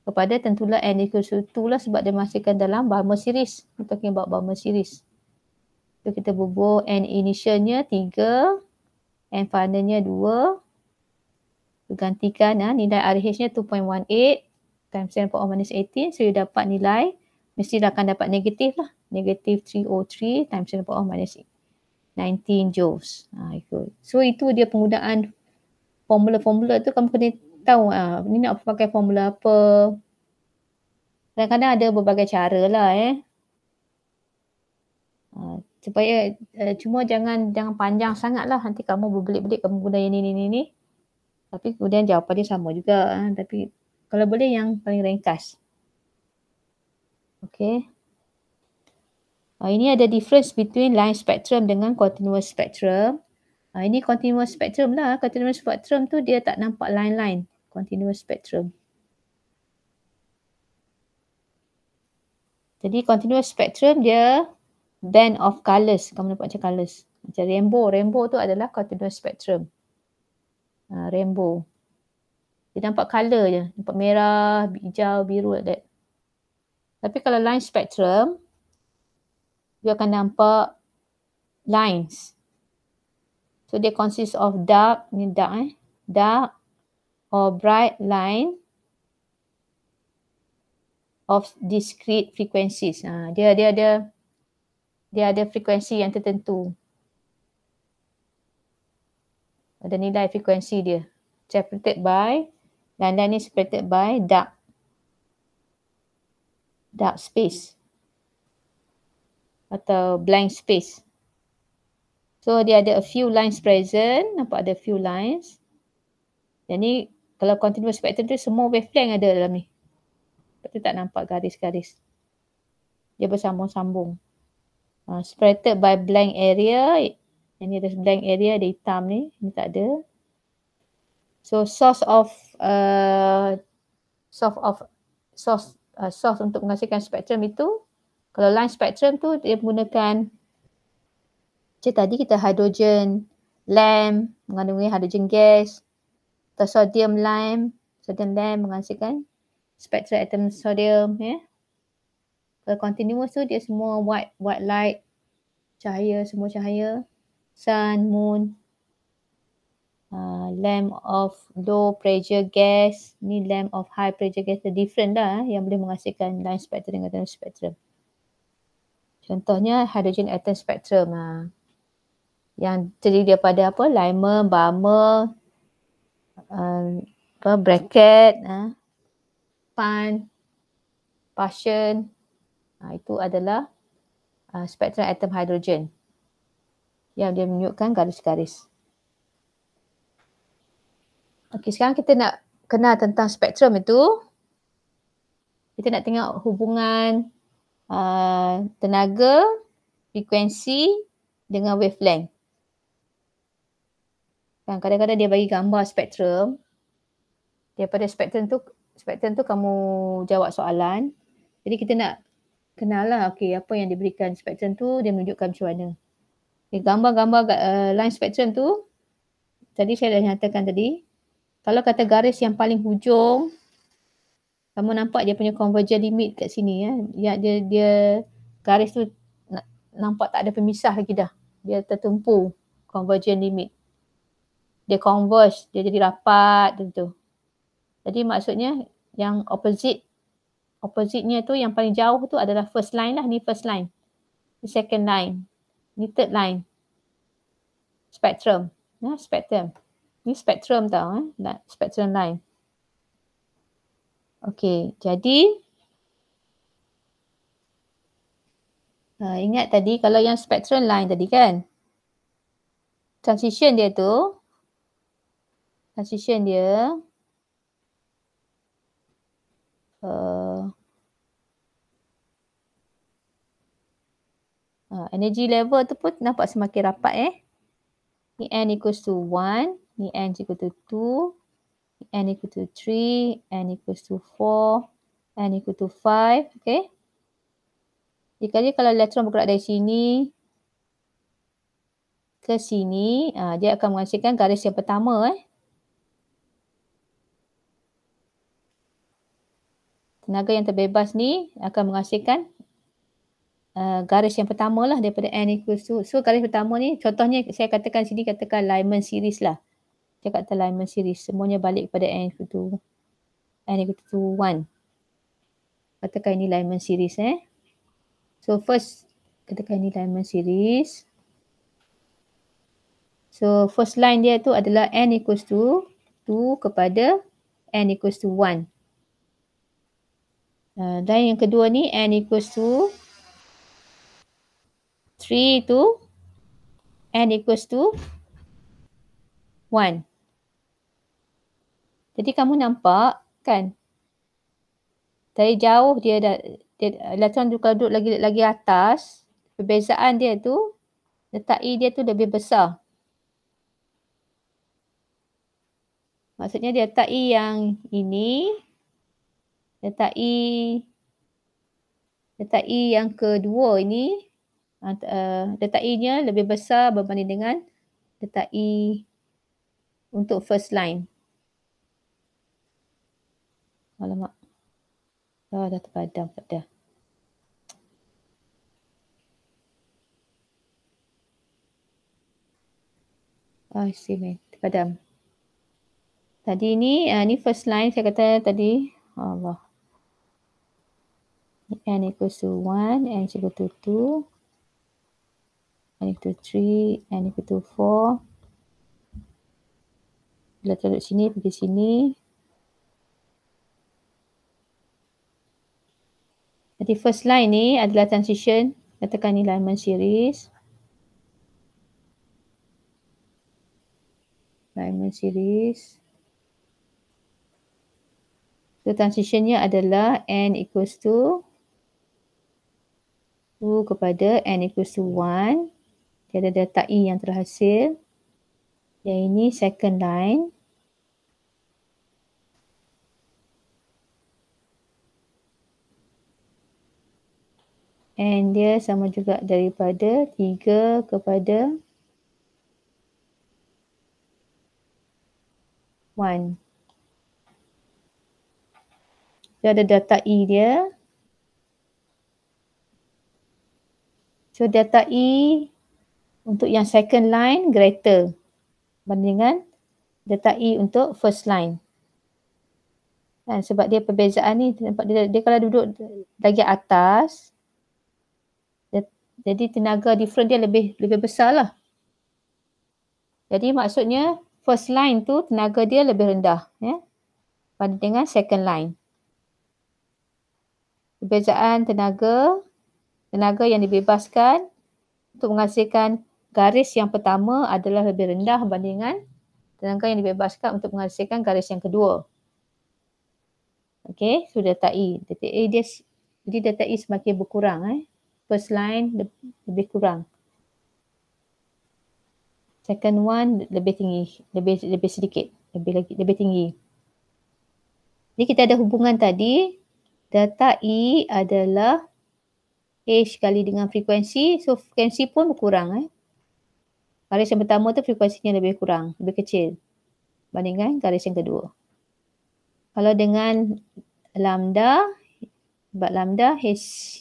kepada tentulah n equals to 2 lah sebab dia menghasilkan dalam Balmer series. We're talking about Balmer series. So kita bubuh n initialnya 3, n finalnya 2. Gantikan nilai RH nya 2.18 times 10 power minus 18. So you dapat nilai, mesti akan dapat negatif lah. Negatif 303 times 10 power minus 19 joules. So itu dia penggunaan formula-formula tu kamu kena tahu ni nak pakai formula apa. Kadang-kadang ada berbagai cara lah supaya cuma jangan panjang sangat lah. Nanti kamu berbelit-belit kamu guna yang ni. Tapi kemudian jawapan dia sama juga. Tapi kalau boleh yang paling ringkas. Okay. Ini ada difference between line spectrum dengan continuous spectrum. Ini continuous spectrum lah. Continuous spectrum tu dia tak nampak line-line. Continuous spectrum. Jadi continuous spectrum dia band of colours. Kamu nampak macam colours. Macam rainbow. Rainbow tu adalah continuous spectrum. Rainbow. Dia nampak colour je. Nampak merah, hijau, biru like that. Tapi kalau line spectrum, dia akan nampak lines. So dia consist of dark, ni dark dark or bright line of discrete frequencies. Dia ada frekuensi yang tertentu. Ada nilai frekuensi dia. Separated by, dan ni separated by dark space atau blank space. So dia ada a few lines present, nampak ada few lines. Dan ni kalau continuous spectrum tu semua wavelength ada dalam ni. Lepas tu tak nampak garis-garis. Dia bersambung-sambung. Separated by blank area. Yang ni ada blank area, ada hitam ni. Ni tak ada. So source untuk menghasilkan spektrum itu, kalau line spectrum tu dia menggunakan macam tadi kita hydrogen lamp mengandungi hydrogen gas atau sodium lamp menghasilkan spektrum atom sodium Kalau continuous tu dia semua white light, cahaya, semua cahaya, sun, moon, lamp of low pressure gas, ni lamp of high pressure gas, different dah yang boleh menghasilkan line spectrum dengan spektrum. Contohnya hydrogen atom spectrum yang terdiri daripada apa? Lymer, Balmer, bracket, Pan, Paschen. Itu adalah spektrum atom hidrogen yang dia menunjukkan garis-garis. Okey, sekarang kita nak kenal tentang spektrum itu. Kita nak tengok hubungan tenaga, frekuensi dengan wavelength. Kadang-kadang dia bagi gambar spektrum. Daripada spektrum tu kamu jawab soalan. Jadi kita nak kenal lah apa yang diberikan spektrum tu dia menunjukkan macam mana. Gambar-gambar line spektrum tu tadi saya dah nyatakan tadi. Kalau kata garis yang paling hujung, kamu nampak dia punya convergence limit kat sini dia garis tu nampak tak ada pemisah lagi dah. Dia tertumpu convergence limit. dia converge, dia jadi rapat tu. Jadi maksudnya yang opposite-nya tu yang paling jauh tu adalah first line lah. Ni first line. Ni second line. Ni third line. Spectrum. Spectrum. Ni spectrum tau. Spectrum line. Okey, jadi ingat tadi kalau yang spectrum line tadi kan, transition dia energy level tu pun nampak semakin rapat Ni n equals to 1, ni n equal to 2, n equal to 3, n equals to 4, n equal to 5, okay. Jadi kalau elektron bergerak dari sini ke sini, dia akan menghasilkan garis yang pertama Tenaga yang terbebas ni akan menghasilkan garis yang pertama lah daripada n equals to. So garis pertama ni contohnya saya katakan sini, katakan Lyman series lah. Saya kata Lyman series. Semuanya balik kepada n equal to 1. Katakan ini Lyman series So first katakan ini Lyman series. So first line dia tu adalah n equals to 2 kepada n equals to 1. Dan yang kedua ni n equals to 3 to n equals to 1. Jadi kamu nampak kan, dari jauh dia elektron duduk lagi atas, perbezaan dia tu, letak E dia tu lebih besar. Maksudnya dia letak E yang ini, letak E yang kedua ini, letak E nya lebih besar berbanding dengan letak E untuk first line. Alamak. Dah terpadam tak dah. Terpadam. Tadi ni first line saya kata tadi. Allah. N equals to 1, n equal to 2, n equal to 3, n equal to 4. Bila duduk sini, pergi sini. Jadi first line ni adalah transition. Katakan ni Lyman series. So transitionnya adalah n equals to 2 kepada n equals to 1. Dia ada letak E yang terhasil. Yang ini second line. And dia sama juga daripada 3 kepada 1. Dia ada data E dia. So data E untuk yang second line greater bandingkan data E untuk first line. Dan sebab dia perbezaan ni, dia kalau duduk lagi atas, jadi tenaga different dia lebih besar lah. Jadi maksudnya first line tu tenaga dia lebih rendah banding dengan second line. Perbezaan tenaga yang dibebaskan untuk menghasilkan garis yang pertama adalah lebih rendah bandingkan tenaga yang dibebaskan untuk menghasilkan garis yang kedua. Okey, so data E. Data E dia, jadi data E semakin berkurang. First line lebih kurang. Second one lebih tinggi, lebih sedikit, lebih tinggi. Jadi kita ada hubungan tadi, data E adalah H kali dengan frekuensi, so frekuensi pun berkurang. Garis yang pertama tu frekuensinya lebih kurang, lebih kecil bandingkan garis yang kedua. Kalau dengan lambda, sebab lambda Hc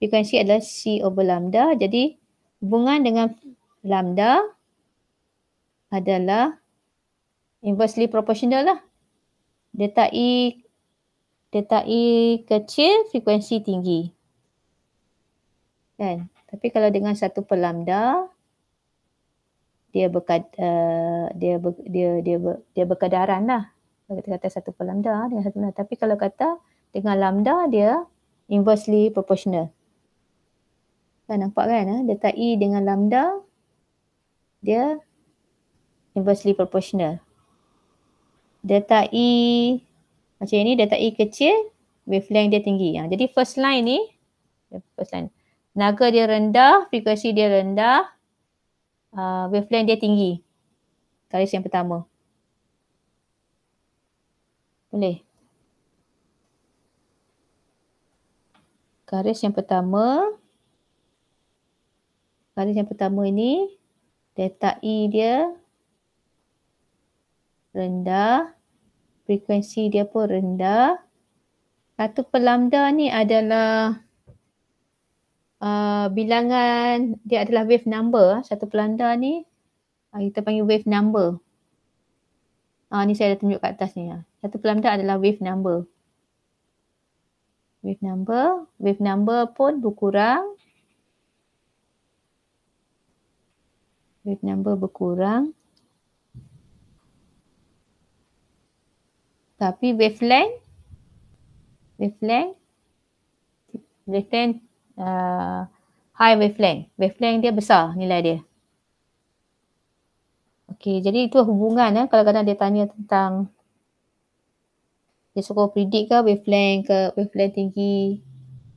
frekuensi adalah C over lambda, jadi hubungan dengan lambda adalah Inversely proportional lah. Delta E kecil, frekuensi tinggi. Kan? Tapi kalau dengan 1 per lambda, dia berkadaran lah. Kalau kita kata 1 per lambda dengan 1 lambda. Tapi kalau kata dengan lambda, dia inversely proportional. Kan nampak kan? Delta E dengan lambda, dia inversely proportional. Delta E macam ni, delta E kecil, wavelength dia tinggi. Jadi first line ni, tenaga dia rendah, frekuensi dia rendah, wavelength dia tinggi. Garis yang pertama. Boleh? Garis yang pertama ini, delta E dia rendah, frekuensi dia pun rendah. 1 per lambda ni adalah bilangan, dia adalah wave number. 1 per lambda ni kita panggil wave number. Ni saya dah tunjuk kat atas ni. 1 per lambda adalah wave number. Wave number pun berkurang. Wave number berkurang. Tapi wavelength high wavelength. Wavelength dia besar nilai dia. Okey, jadi itu hubungan kadang-kadang dia tanya tentang, dia suruh predict ke wavelength tinggi,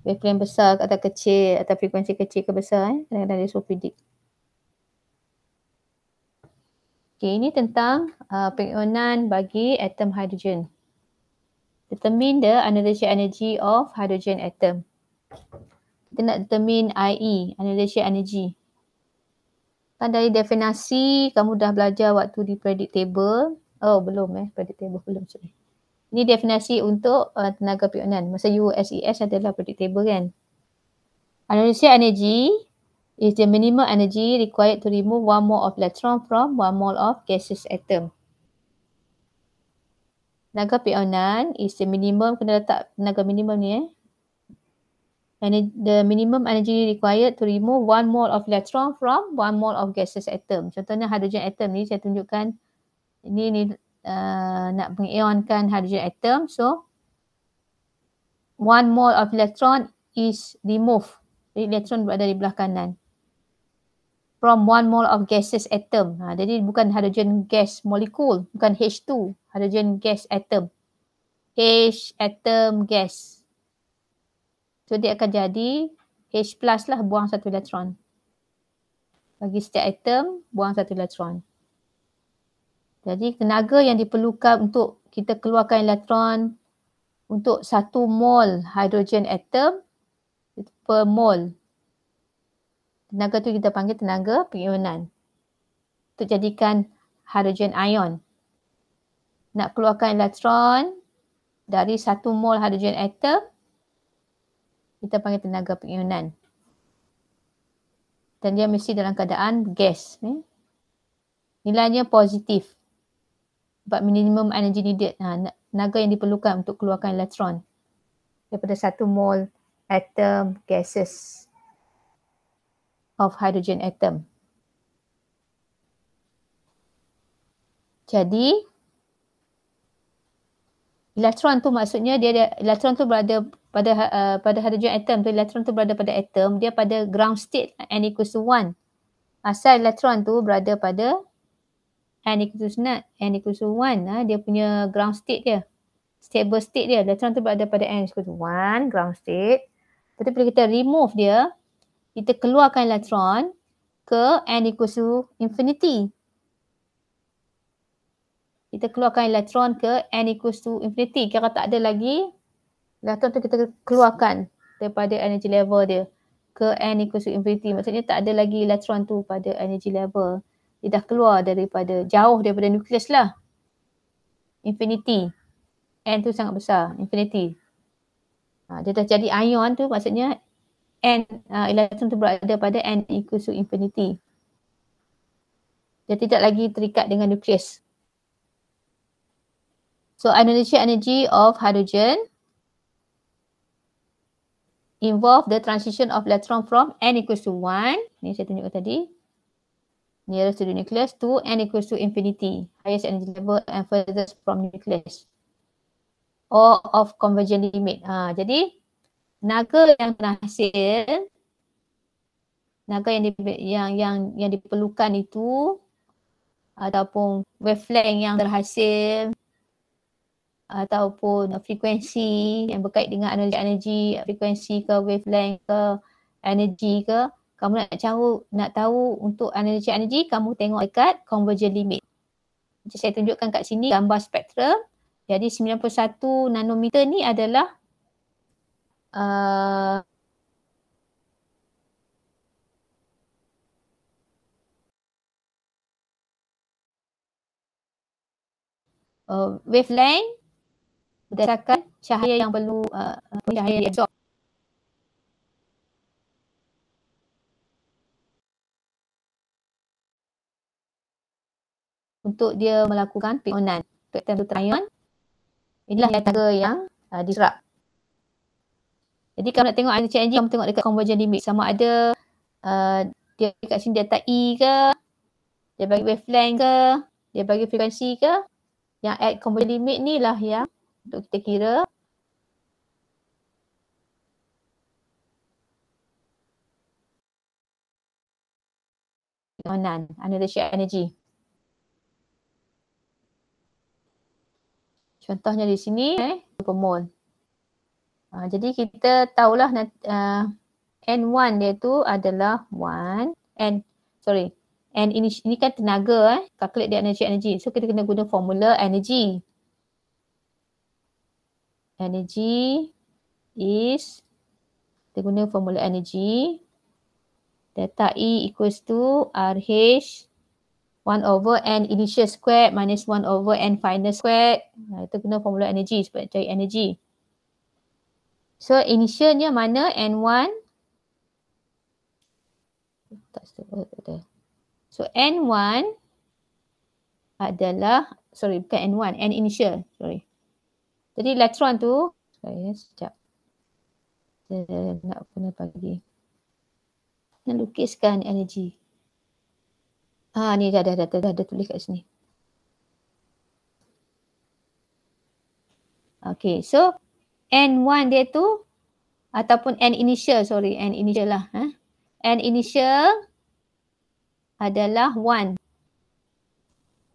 wavelength besar atau kecil, atau frekuensi kecil ke besar. Kadang-kadang dia suruh predict. Okey, ini tentang pengionan bagi atom hidrogen. Determine the ionization energy of hydrogen atom. Kita nak determine IE, ionization energy. Kan dari definisi kamu dah belajar waktu di predict table. Oh, belum predict table belum. Sorry. Ini definisi untuk tenaga pengionan. Masa USES adalah predict table kan. Ionization energy is the minimum energy required to remove 1 mole of electron from 1 mole of gaseous atom. Tenaga pengionan is the minimum, kena letak tenaga minimum ni the minimum energy required to remove 1 mole of electron from 1 mole of gaseous atom. Contohnya hydrogen atom ni saya tunjukkan, ini nak mengionkan hydrogen atom. So 1 mole of electron is removed. Jadi elektron berada di belah kanan. From 1 mole of gaseous atom. Jadi bukan hydrogen gas molecule, bukan H2, hydrogen gas atom. H atom gas. So dia akan jadi H plus lah, buang 1 elektron. Bagi setiap atom, buang 1 elektron. Jadi tenaga yang diperlukan untuk kita keluarkan elektron untuk 1 mole hydrogen atom per mole. Tenaga tu kita panggil tenaga pengionan. Untuk jadikan hydrogen ion. Nak keluarkan elektron dari 1 mole hydrogen atom, kita panggil tenaga pengionan. Dan dia mesti dalam keadaan gas. Nilainya positif. Sebab minimum energy needed. Tenaga yang diperlukan untuk keluarkan elektron daripada 1 mole atom gases of hydrogen atom. Jadi elektron tu maksudnya elektron tu berada pada hydrogen atom tu, elektron tu berada pada atom, dia pada ground state n equals to 1. Asal elektron tu berada pada n equals to 1, dia punya ground state dia. Stable state dia, elektron tu berada pada n equals to 1, ground state. Tapi bila kita remove dia, kita keluarkan elektron ke n equals to infinity. Kita keluarkan elektron ke n equals to infinity. Kira tak ada lagi elektron tu, kita keluarkan daripada energy level dia ke n equals to infinity. Maksudnya tak ada lagi elektron tu pada energy level. Dia dah keluar jauh daripada nukleus lah. Infinity. N tu sangat besar. Infinity. Dia dah jadi ion tu, maksudnya elektron tu berada pada n equals to infinity. Dia tidak lagi terikat dengan nukleus. So ionization energy of hydrogen involve the transition of electron from n equals to 1, ni saya tunjukkan tadi, nearest to the nucleus, to n equals to infinity, highest energy level and furthest from nucleus, or of convergent limit. Jadi tenaga yang terhasil, tenaga yang diperlukan itu ataupun wavelength yang terhasil ataupun frekuensi yang berkait dengan energi, frekuensi ke wavelength ke energi ke, kamu nak tahu untuk energi, kamu tengok dekat convergent limit. Macam saya tunjukkan kat sini gambar spektrum. Jadi 91 nanometer ni adalah wavelength berdasarkan cahaya yang perlu cahaya diabsorb. Untuk dia melakukan pionan untuk atom ion, inilah tenaga yang diserap. Jadi kalau nak tengok energy, kamu tengok dekat convergent limit sama ada dia kat sini dia letak E ke, dia bagi wavelength ke, dia bagi frekuensi ke. Yang at convergent limit ni lah yang untuk kita kira pionan, ionization energy. Contohnya di sini per mol. Jadi kita tahulah N1 dia tu adalah 1 and ini kan tenaga calculate the energy. So kita kena guna formula energy. Energy is, kita guna formula energy, delta E equals to RH 1 over N initial squared minus 1 over N final squared. Kita guna formula energy sebab cari energy. So initialnya mana? N1. So N1 adalah, bukan N1, N initial, Jadi elektron tu, sekejap. Saya nak kena bagi. Nak lukiskan energy. Ni dah tulis kat sini. Okay, so N1 dia tu ataupun N initial lah. N initial adalah 1.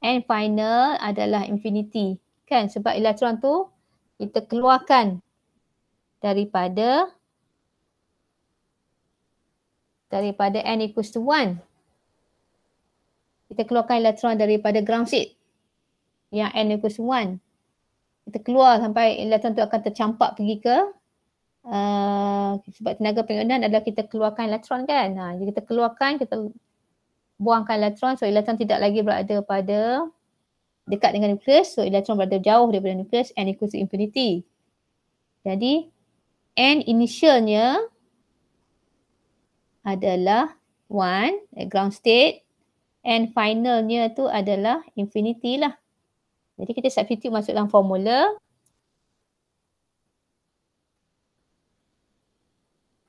N final adalah infinity. Kan? Sebab elektron tu kita keluarkan daripada N equals to 1. Kita keluarkan elektron daripada ground state yang N equals to 1. Kita keluar sampai elektron tu akan tercampak pergi ke sebab tenaga pengionan adalah kita keluarkan elektron kan. Jadi kita keluarkan, kita buangkan elektron, so elektron tidak lagi berada pada dekat dengan nukleus, so elektron berada jauh daripada nukleus, N equals to infinity. Jadi N initialnya adalah 1 at ground state, N finalnya tu adalah infinity lah. Jadi kita substitute masuk dalam formula.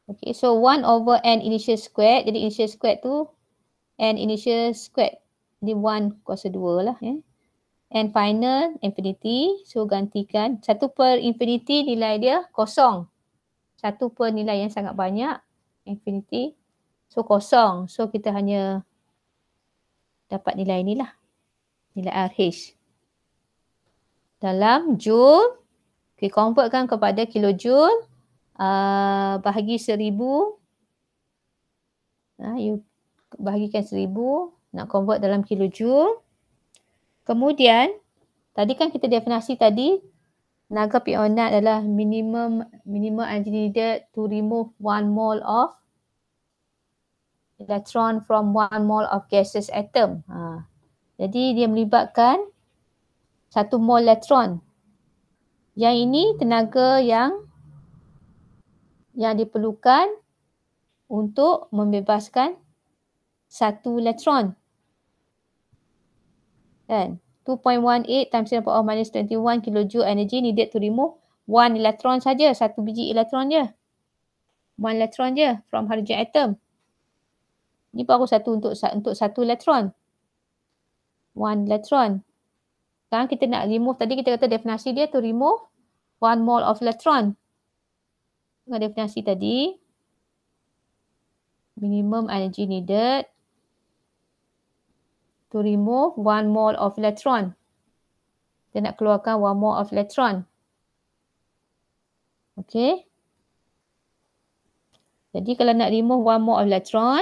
Okay, so 1 over N initial squared. Jadi initial squared tu N initial squared. Jadi 1 kuasa 2 lah. N final infinity. So gantikan 1 per infinity nilai dia kosong. 1 per nilai yang sangat banyak infinity. So kosong. So kita hanya dapat nilai ni lah. Nilai RH. Dalam joule. Okay, convertkan kepada kilojoule. Bahagi 1000. You bahagikan 1000. Nak convert dalam kilojoule. Kemudian, tadi kan kita definasi tadi, tenaga pionan adalah minimum energy needed to remove 1 mole of electron from 1 mole of gaseous atom. Jadi dia melibatkan 1 mole elektron. Yang ini tenaga yang diperlukan untuk membebaskan 1 elektron. Kan? 2.18 times 10 power minus 21 kilojoule energy needed to remove 1 electron saja. 1 biji elektron je. 1 electron je from hydrogen atom. Ni baru untuk 1 elektron. 1 electron. Sekarang kita nak remove, tadi kita kata definasi dia to remove 1 mole of electron. Dengan definasi tadi, minimum energy needed to remove 1 mole of electron. Kita nak keluarkan 1 mole of electron. Okay. Jadi kalau nak remove 1 mole of electron,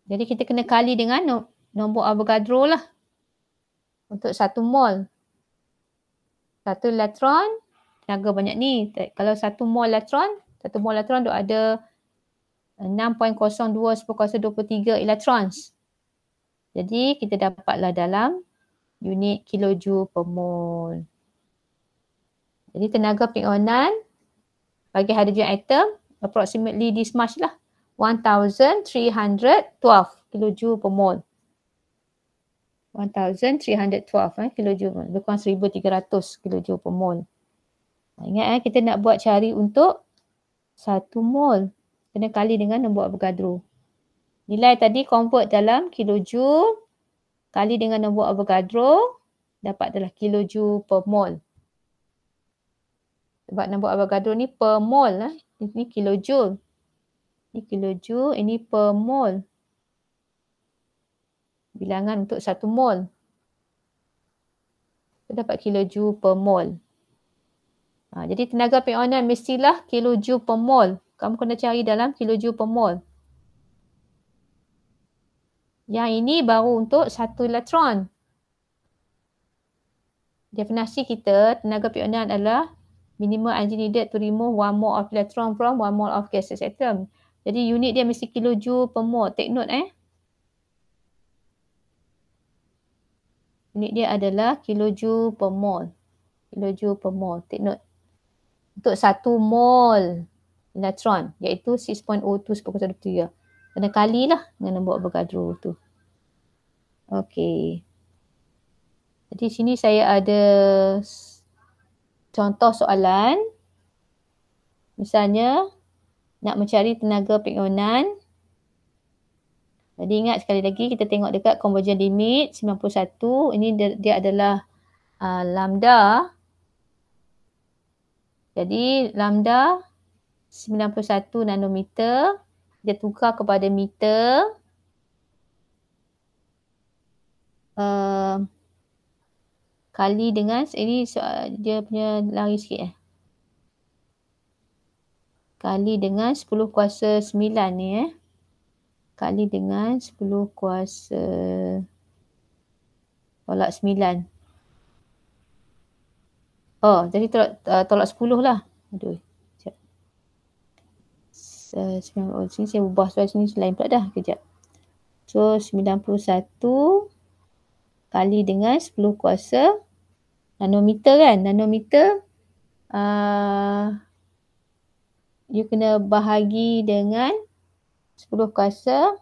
jadi kita kena kali dengan nombor Avogadro lah. Untuk 1 mole. 1 elektron, tenaga banyak ni. Kalau 1 mole elektron tu ada 6.02/1023 elektrons. Jadi kita dapatlah dalam unit kilojoule per mole. Jadi tenaga pengizonan bagi hydrogen atom approximately this much lah. 1312 kilojoule per mole. 1312 kilojoule. Lebih kurang 1300 kilojoule per mole. Ingat kita nak buat cari untuk 1 mole. Kena kali dengan nombor Avogadro. Nilai tadi convert dalam kilojoule kali dengan nombor Avogadro dapat adalah kilojoule per mole. Sebab nombor Avogadro ni per mole. Ini kilojoule. Ini kilojoule, ini per mole. Bilangan untuk 1 mole. Kita dapat kilojoule per mole. Jadi tenaga pengizonan mestilah kilojoule per mole. Kamu kena cari dalam kilojoule per mole. Yang ini baru untuk 1 elektron. Definisi kita, tenaga pengizonan adalah minimum energy needed to remove 1 mole of electron from 1 mole of gaseous atom. Jadi unit dia mesti kilojoule per mole. Take note Unit dia adalah kilojoule per mole. Kilojoule per mole. Take note. Untuk 1 mole elektron iaitu 6.02/1023. Kena kalilah dengan nombor Avogadro tu. Okey. Jadi sini saya ada contoh soalan. Misalnya nak mencari tenaga pengizonan. Jadi ingat sekali lagi kita tengok dekat conversion limit 91. Ini dia adalah lambda. Jadi lambda 91 nanometer. Dia tukar kepada meter. Kali dengan, ini dia punya lari sikit Kali dengan 10 kuasa 9 ni Kali dengan 10 kuasa tolak 9. Oh, jadi tolak 10 lah. Aduh. Sini saya ubah soal sini lain pula dah. Kejap. So 91 kali dengan 10 kuasa nanometer kan. Nanometer you kena bahagi dengan 10 kuasa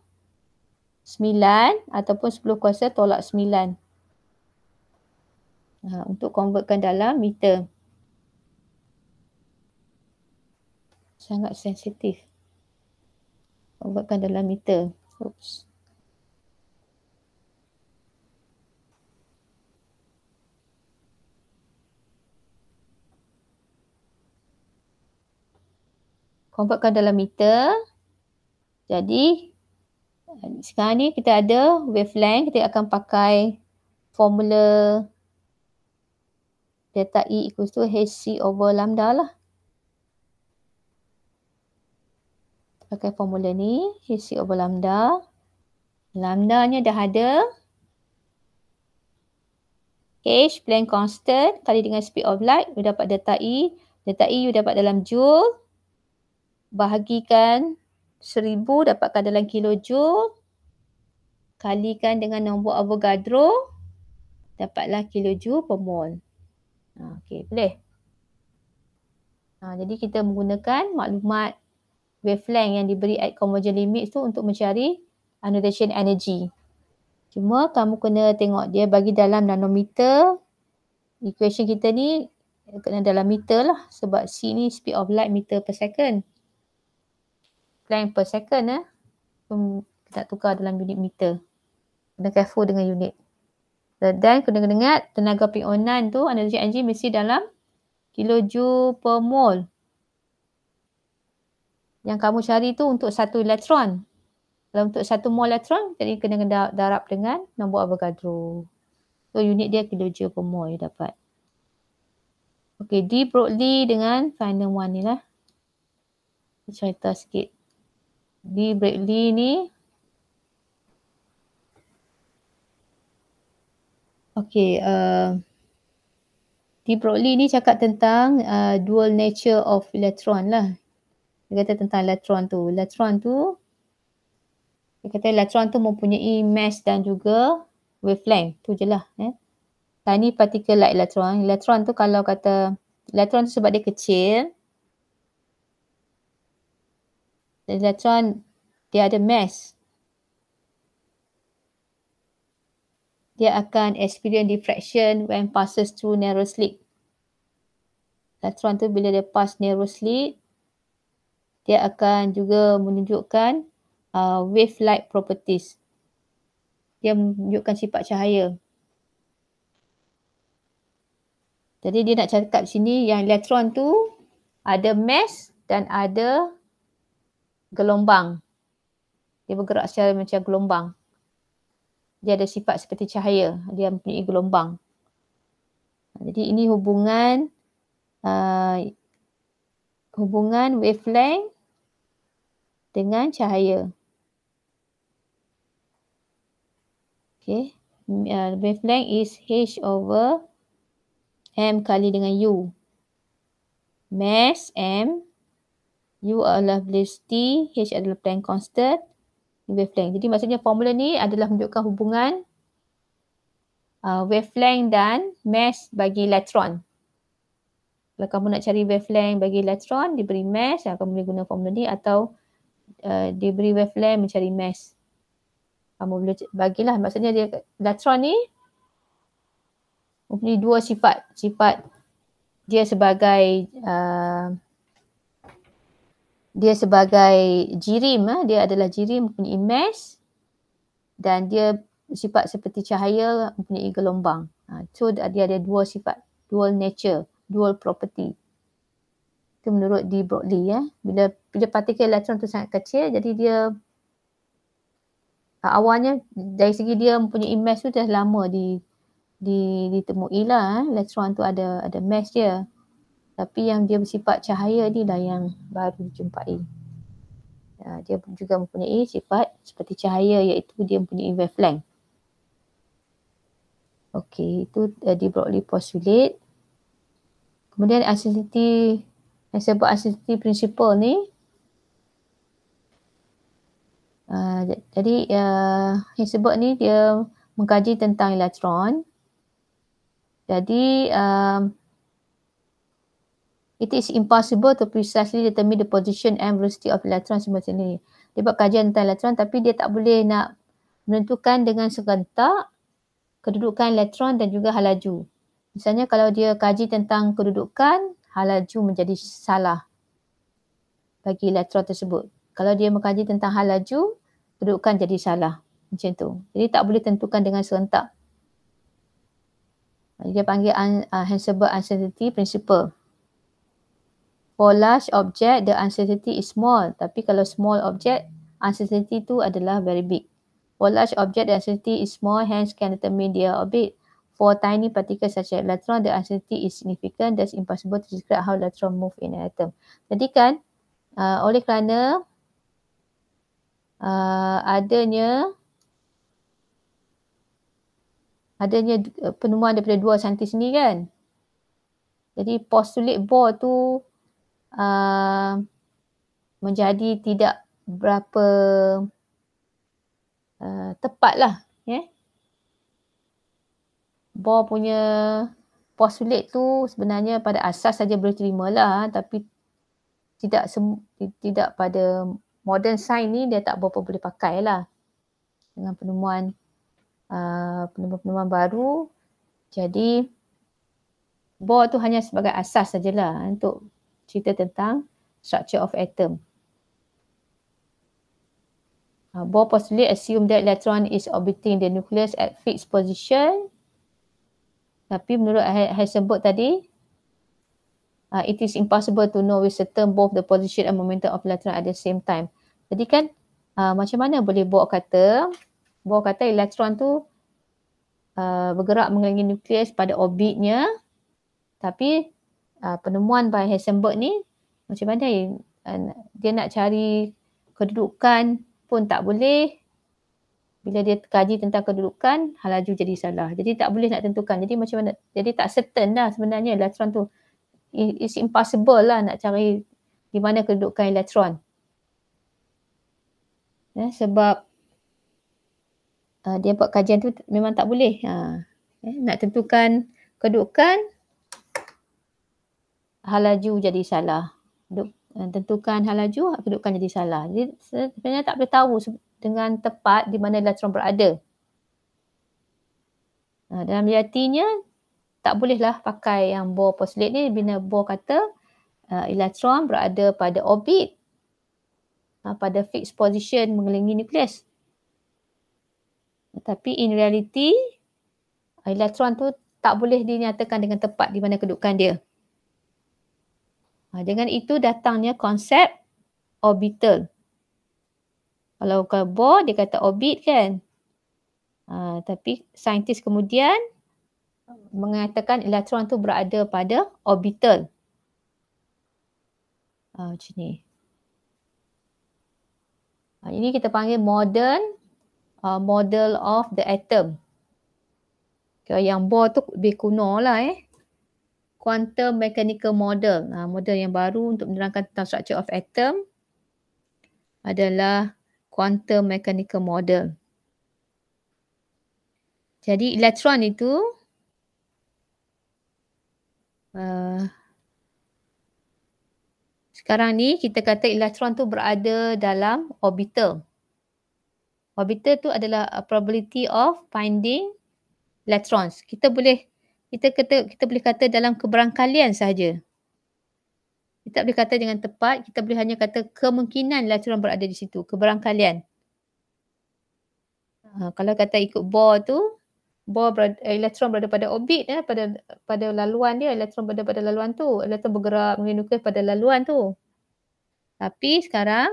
9 ataupun 10 kuasa tolak 9. Untuk convertkan dalam meter. Sangat sensitif. Convertkan dalam meter. Oops. Convertkan dalam meter. Jadi sekarang ni kita ada wavelength. Kita akan pakai formula delta E equals to Hc over lambda lah. Pakai formula ni, Hc over lambda. Lambdanya dah ada. H, Planck constant, kali dengan speed of light, you dapat delta E. Delta E you dapat dalam joule. Bahagikan 1000, dapatkan dalam kilojoule. Kalikan dengan nombor Avogadro, dapatlah kilojoule per mole. Okey, boleh. Jadi kita menggunakan maklumat wavelength yang diberi at conversion limit tu untuk mencari anodation energy. Cuma kamu kena tengok dia bagi dalam nanometer. Equation kita ni kena dalam meter lah sebab C ni speed of light meter per second. Planck per second kita tukar dalam unit meter. Kena careful dengan unit. Dan kena ingat tenaga P09 tu analytic energy mesti dalam kilojoule per mole. Yang kamu cari tu untuk satu elektron. Kalau untuk satu mol elektron, jadi kena darab dengan nombor Avogadro. So unit dia kilojoule per mol dapat. Okey, de Broglie dengan final one ni lah. Cerita sikit. De Broglie ni. Okey, de Broglie ni cakap tentang dual nature of electron lah. Dia kata tentang elektron tu. Dia kata elektron tu mempunyai mass dan juga wavelength. Tu je lah. Tiny particle like electron. Elektron tu kalau kata, elektron tu sebab dia kecil. Elektron dia ada mass. Dia akan experience diffraction when passes through narrow slit. Elektron tu bila dia pass narrow slit, dia akan juga menunjukkan wave-like properties. Dia menunjukkan sifat cahaya. Jadi dia nak cakap sini yang elektron tu ada mass dan ada gelombang. Dia bergerak secara macam gelombang. Dia ada sifat seperti cahaya. Dia mempunyai gelombang. Jadi ini hubungan wavelength dengan cahaya. Okay. Wavelength is H over M kali dengan U. Mass M, U adalah velocity, H adalah Planck constant, wavelength. Jadi maksudnya formula ni adalah menunjukkan hubungan wavelength dan mass bagi elektron. Kalau kamu nak cari wavelength bagi elektron, diberi mass, kamu boleh guna formula ni, atau diberi wavelength mencari mass. Kamu boleh bagilah, maksudnya dia elektron ni mempunyai dua sifat. Sifat dia sebagai jirim, dia adalah jirim, mempunyai mass, dan dia sifat seperti cahaya, mempunyai gelombang. So dia ada dua sifat, dual nature, dual property. Itu menurut de Broglie. Bila partikel elektron tu sangat kecil, jadi dia awalnya dari segi dia mempunyai mass tu dah lama ditemui lah. Elektron tu ada mass dia. Tapi yang dia bersifat cahaya ni lah yang baru dijumpai. Dia juga mempunyai sifat seperti cahaya, iaitu dia mempunyai wavelength. Okey, itu de Broglie postulate. Kemudian uncertainty, yang sebut uncertainty principle ni. Jadi yang sebut ni dia mengkaji tentang elektron. Jadi it is impossible to precisely determine the position and velocity of electrons simultaneously. Dia buat kajian tentang elektron tapi dia tak boleh nak menentukan dengan serentak kedudukan elektron dan juga hal laju. Misalnya kalau dia kaji tentang kedudukan, hal laju menjadi salah bagi elektron tersebut. Kalau dia mengkaji tentang hal laju, kedudukan jadi salah. Macam tu. Jadi tak boleh tentukan dengan serentak. Dia panggil Hessenberg uncertainty principle. For large object, the uncertainty is small. Tapi kalau small object, uncertainty tu adalah very big. For large object, the uncertainty is small, hence can determine their orbit. For tiny particles such as electron, the uncertainty is significant. Thus impossible to describe how electron move in an atom. Jadi kan, oleh kerana adanya penemuan daripada dua saintis ni kan. Jadi postulate Bohr tu menjadi tidak berapa tepat lah. Bohr punya postulate tu sebenarnya pada asas saja boleh terima lah, tapi tidak pada modern science ni dia tak berapa boleh pakai lah dengan penemuan penemuan baru. Jadi Bohr tu hanya sebagai asas sajalah untuk cerita tentang structure of atom. Bohr postulate assume that electron is orbiting the nucleus at fixed position. Tapi menurut Heisenberg tadi, it is impossible to know with certain both the position and momentum of electron at the same time. Jadi kan macam mana boleh Bohr kata elektron tu bergerak mengelilingi nukleus pada orbitnya, tapi penemuan by Heisenberg ni macam mana dia nak cari kedudukan pun tak boleh. Bila dia kaji tentang kedudukan, laju jadi salah. Jadi tak boleh nak tentukan. Jadi macam mana? Jadi tak certain dah sebenarnya elektron tu. It's impossible lah nak cari di mana kedudukan elektron. Sebab dia buat kajian tu memang tak boleh. Nak tentukan kedudukan, laju jadi salah. Tentukan laju, kedudukan jadi salah. Jadi sebenarnya tak boleh tahu dengan tepat di mana elektron berada. Dalam realitinya, tak bolehlah pakai yang Bohr postulate ni bila Bohr kata elektron berada pada orbit, pada fixed position mengelilingi nukleus. Tapi in reality, elektron tu tak boleh dinyatakan dengan tepat di mana kedudukan dia. Dengan itu datangnya konsep orbital. Kalau Bohr dia kata orbit kan. Tapi saintis kemudian mengatakan elektron tu berada pada orbital. Macam ni. Ini kita panggil modern model of the atom. Yang Bohr tu lebih kuno lah Quantum mechanical model. Model yang baru untuk menerangkan tentang structure of atom adalah quantum mechanical model. Jadi elektron itu sekarang ni kita kata elektron tu berada dalam orbital. Orbital tu adalah a probability of finding electrons. Kita boleh kata dalam keberangkalian sahaja. Kita boleh kata dengan tepat, kita boleh hanya kata kemungkinan elektron berada di situ, keberangkalian. Kalau kata ikut Bohr tu, elektron berada pada orbit pada laluan dia, elektron berada pada laluan tu, elektron bergerak mengelilingi nukleus pada laluan tu. Tapi sekarang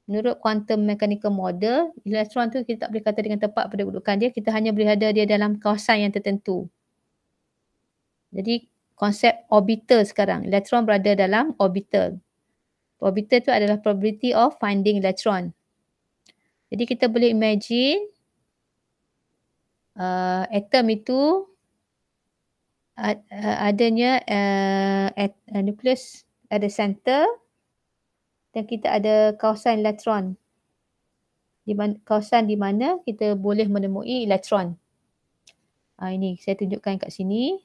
menurut quantum mechanical model, elektron tu kita tak boleh kata dengan tepat pada kedudukan dia, kita hanya boleh ada dia dalam kawasan yang tertentu. Jadi konsep orbital sekarang, elektron berada dalam orbital. Orbital tu adalah probability of finding electron. Jadi kita boleh imagine atom itu adanya nukleus ada center dan kita ada kawasan elektron. Kawasan di mana kita boleh menemui elektron. Ini saya tunjukkan kat sini.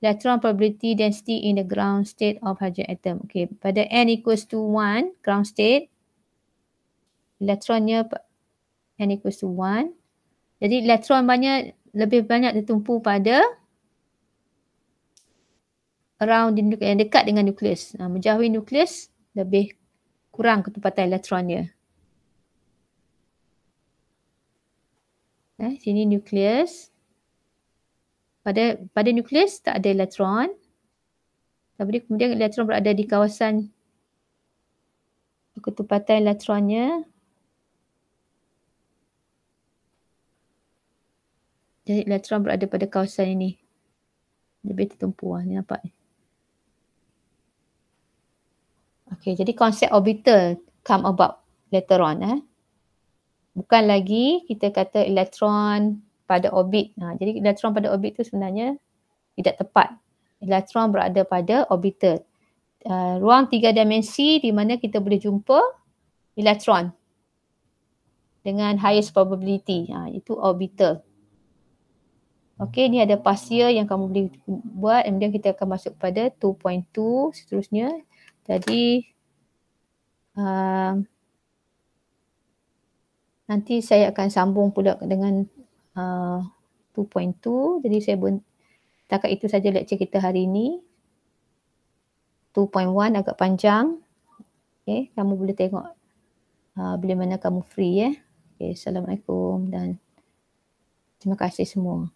Electron probability density in the ground state of hydrogen atom. Okay, pada n equals to 1 ground state, elektronnya n equals to 1. Jadi elektron lebih banyak tertumpu pada around yang dekat dengan nukleus. Menjauhi nukleus lebih kurang ketempatan elektronnya. Sini nukleus. Pada nukleus tak ada elektron. Tapi kemudian elektron berada di kawasan ketempatan elektronnya. Jadi elektron berada pada kawasan ini. Lebih tertumpu. Ni nampak ni. Okay, jadi konsep orbital come about later on. Bukan lagi kita kata elektron pada orbit. Jadi elektron pada orbit tu sebenarnya tidak tepat. Elektron berada pada orbital. Ruang 3 dimensi di mana kita boleh jumpa elektron dengan highest probability. Itu orbital. Okey, ni ada pasir yang kamu boleh buat. Kemudian kita akan masuk pada 2.2 seterusnya. Jadi Nanti saya akan sambung pula dengan 2.2. Jadi saya setakat itu saja lecture kita hari ini. 2.1 agak panjang. Okay, kamu boleh tengok bila mana kamu free ya. Okay, Assalamualaikum dan terima kasih semua.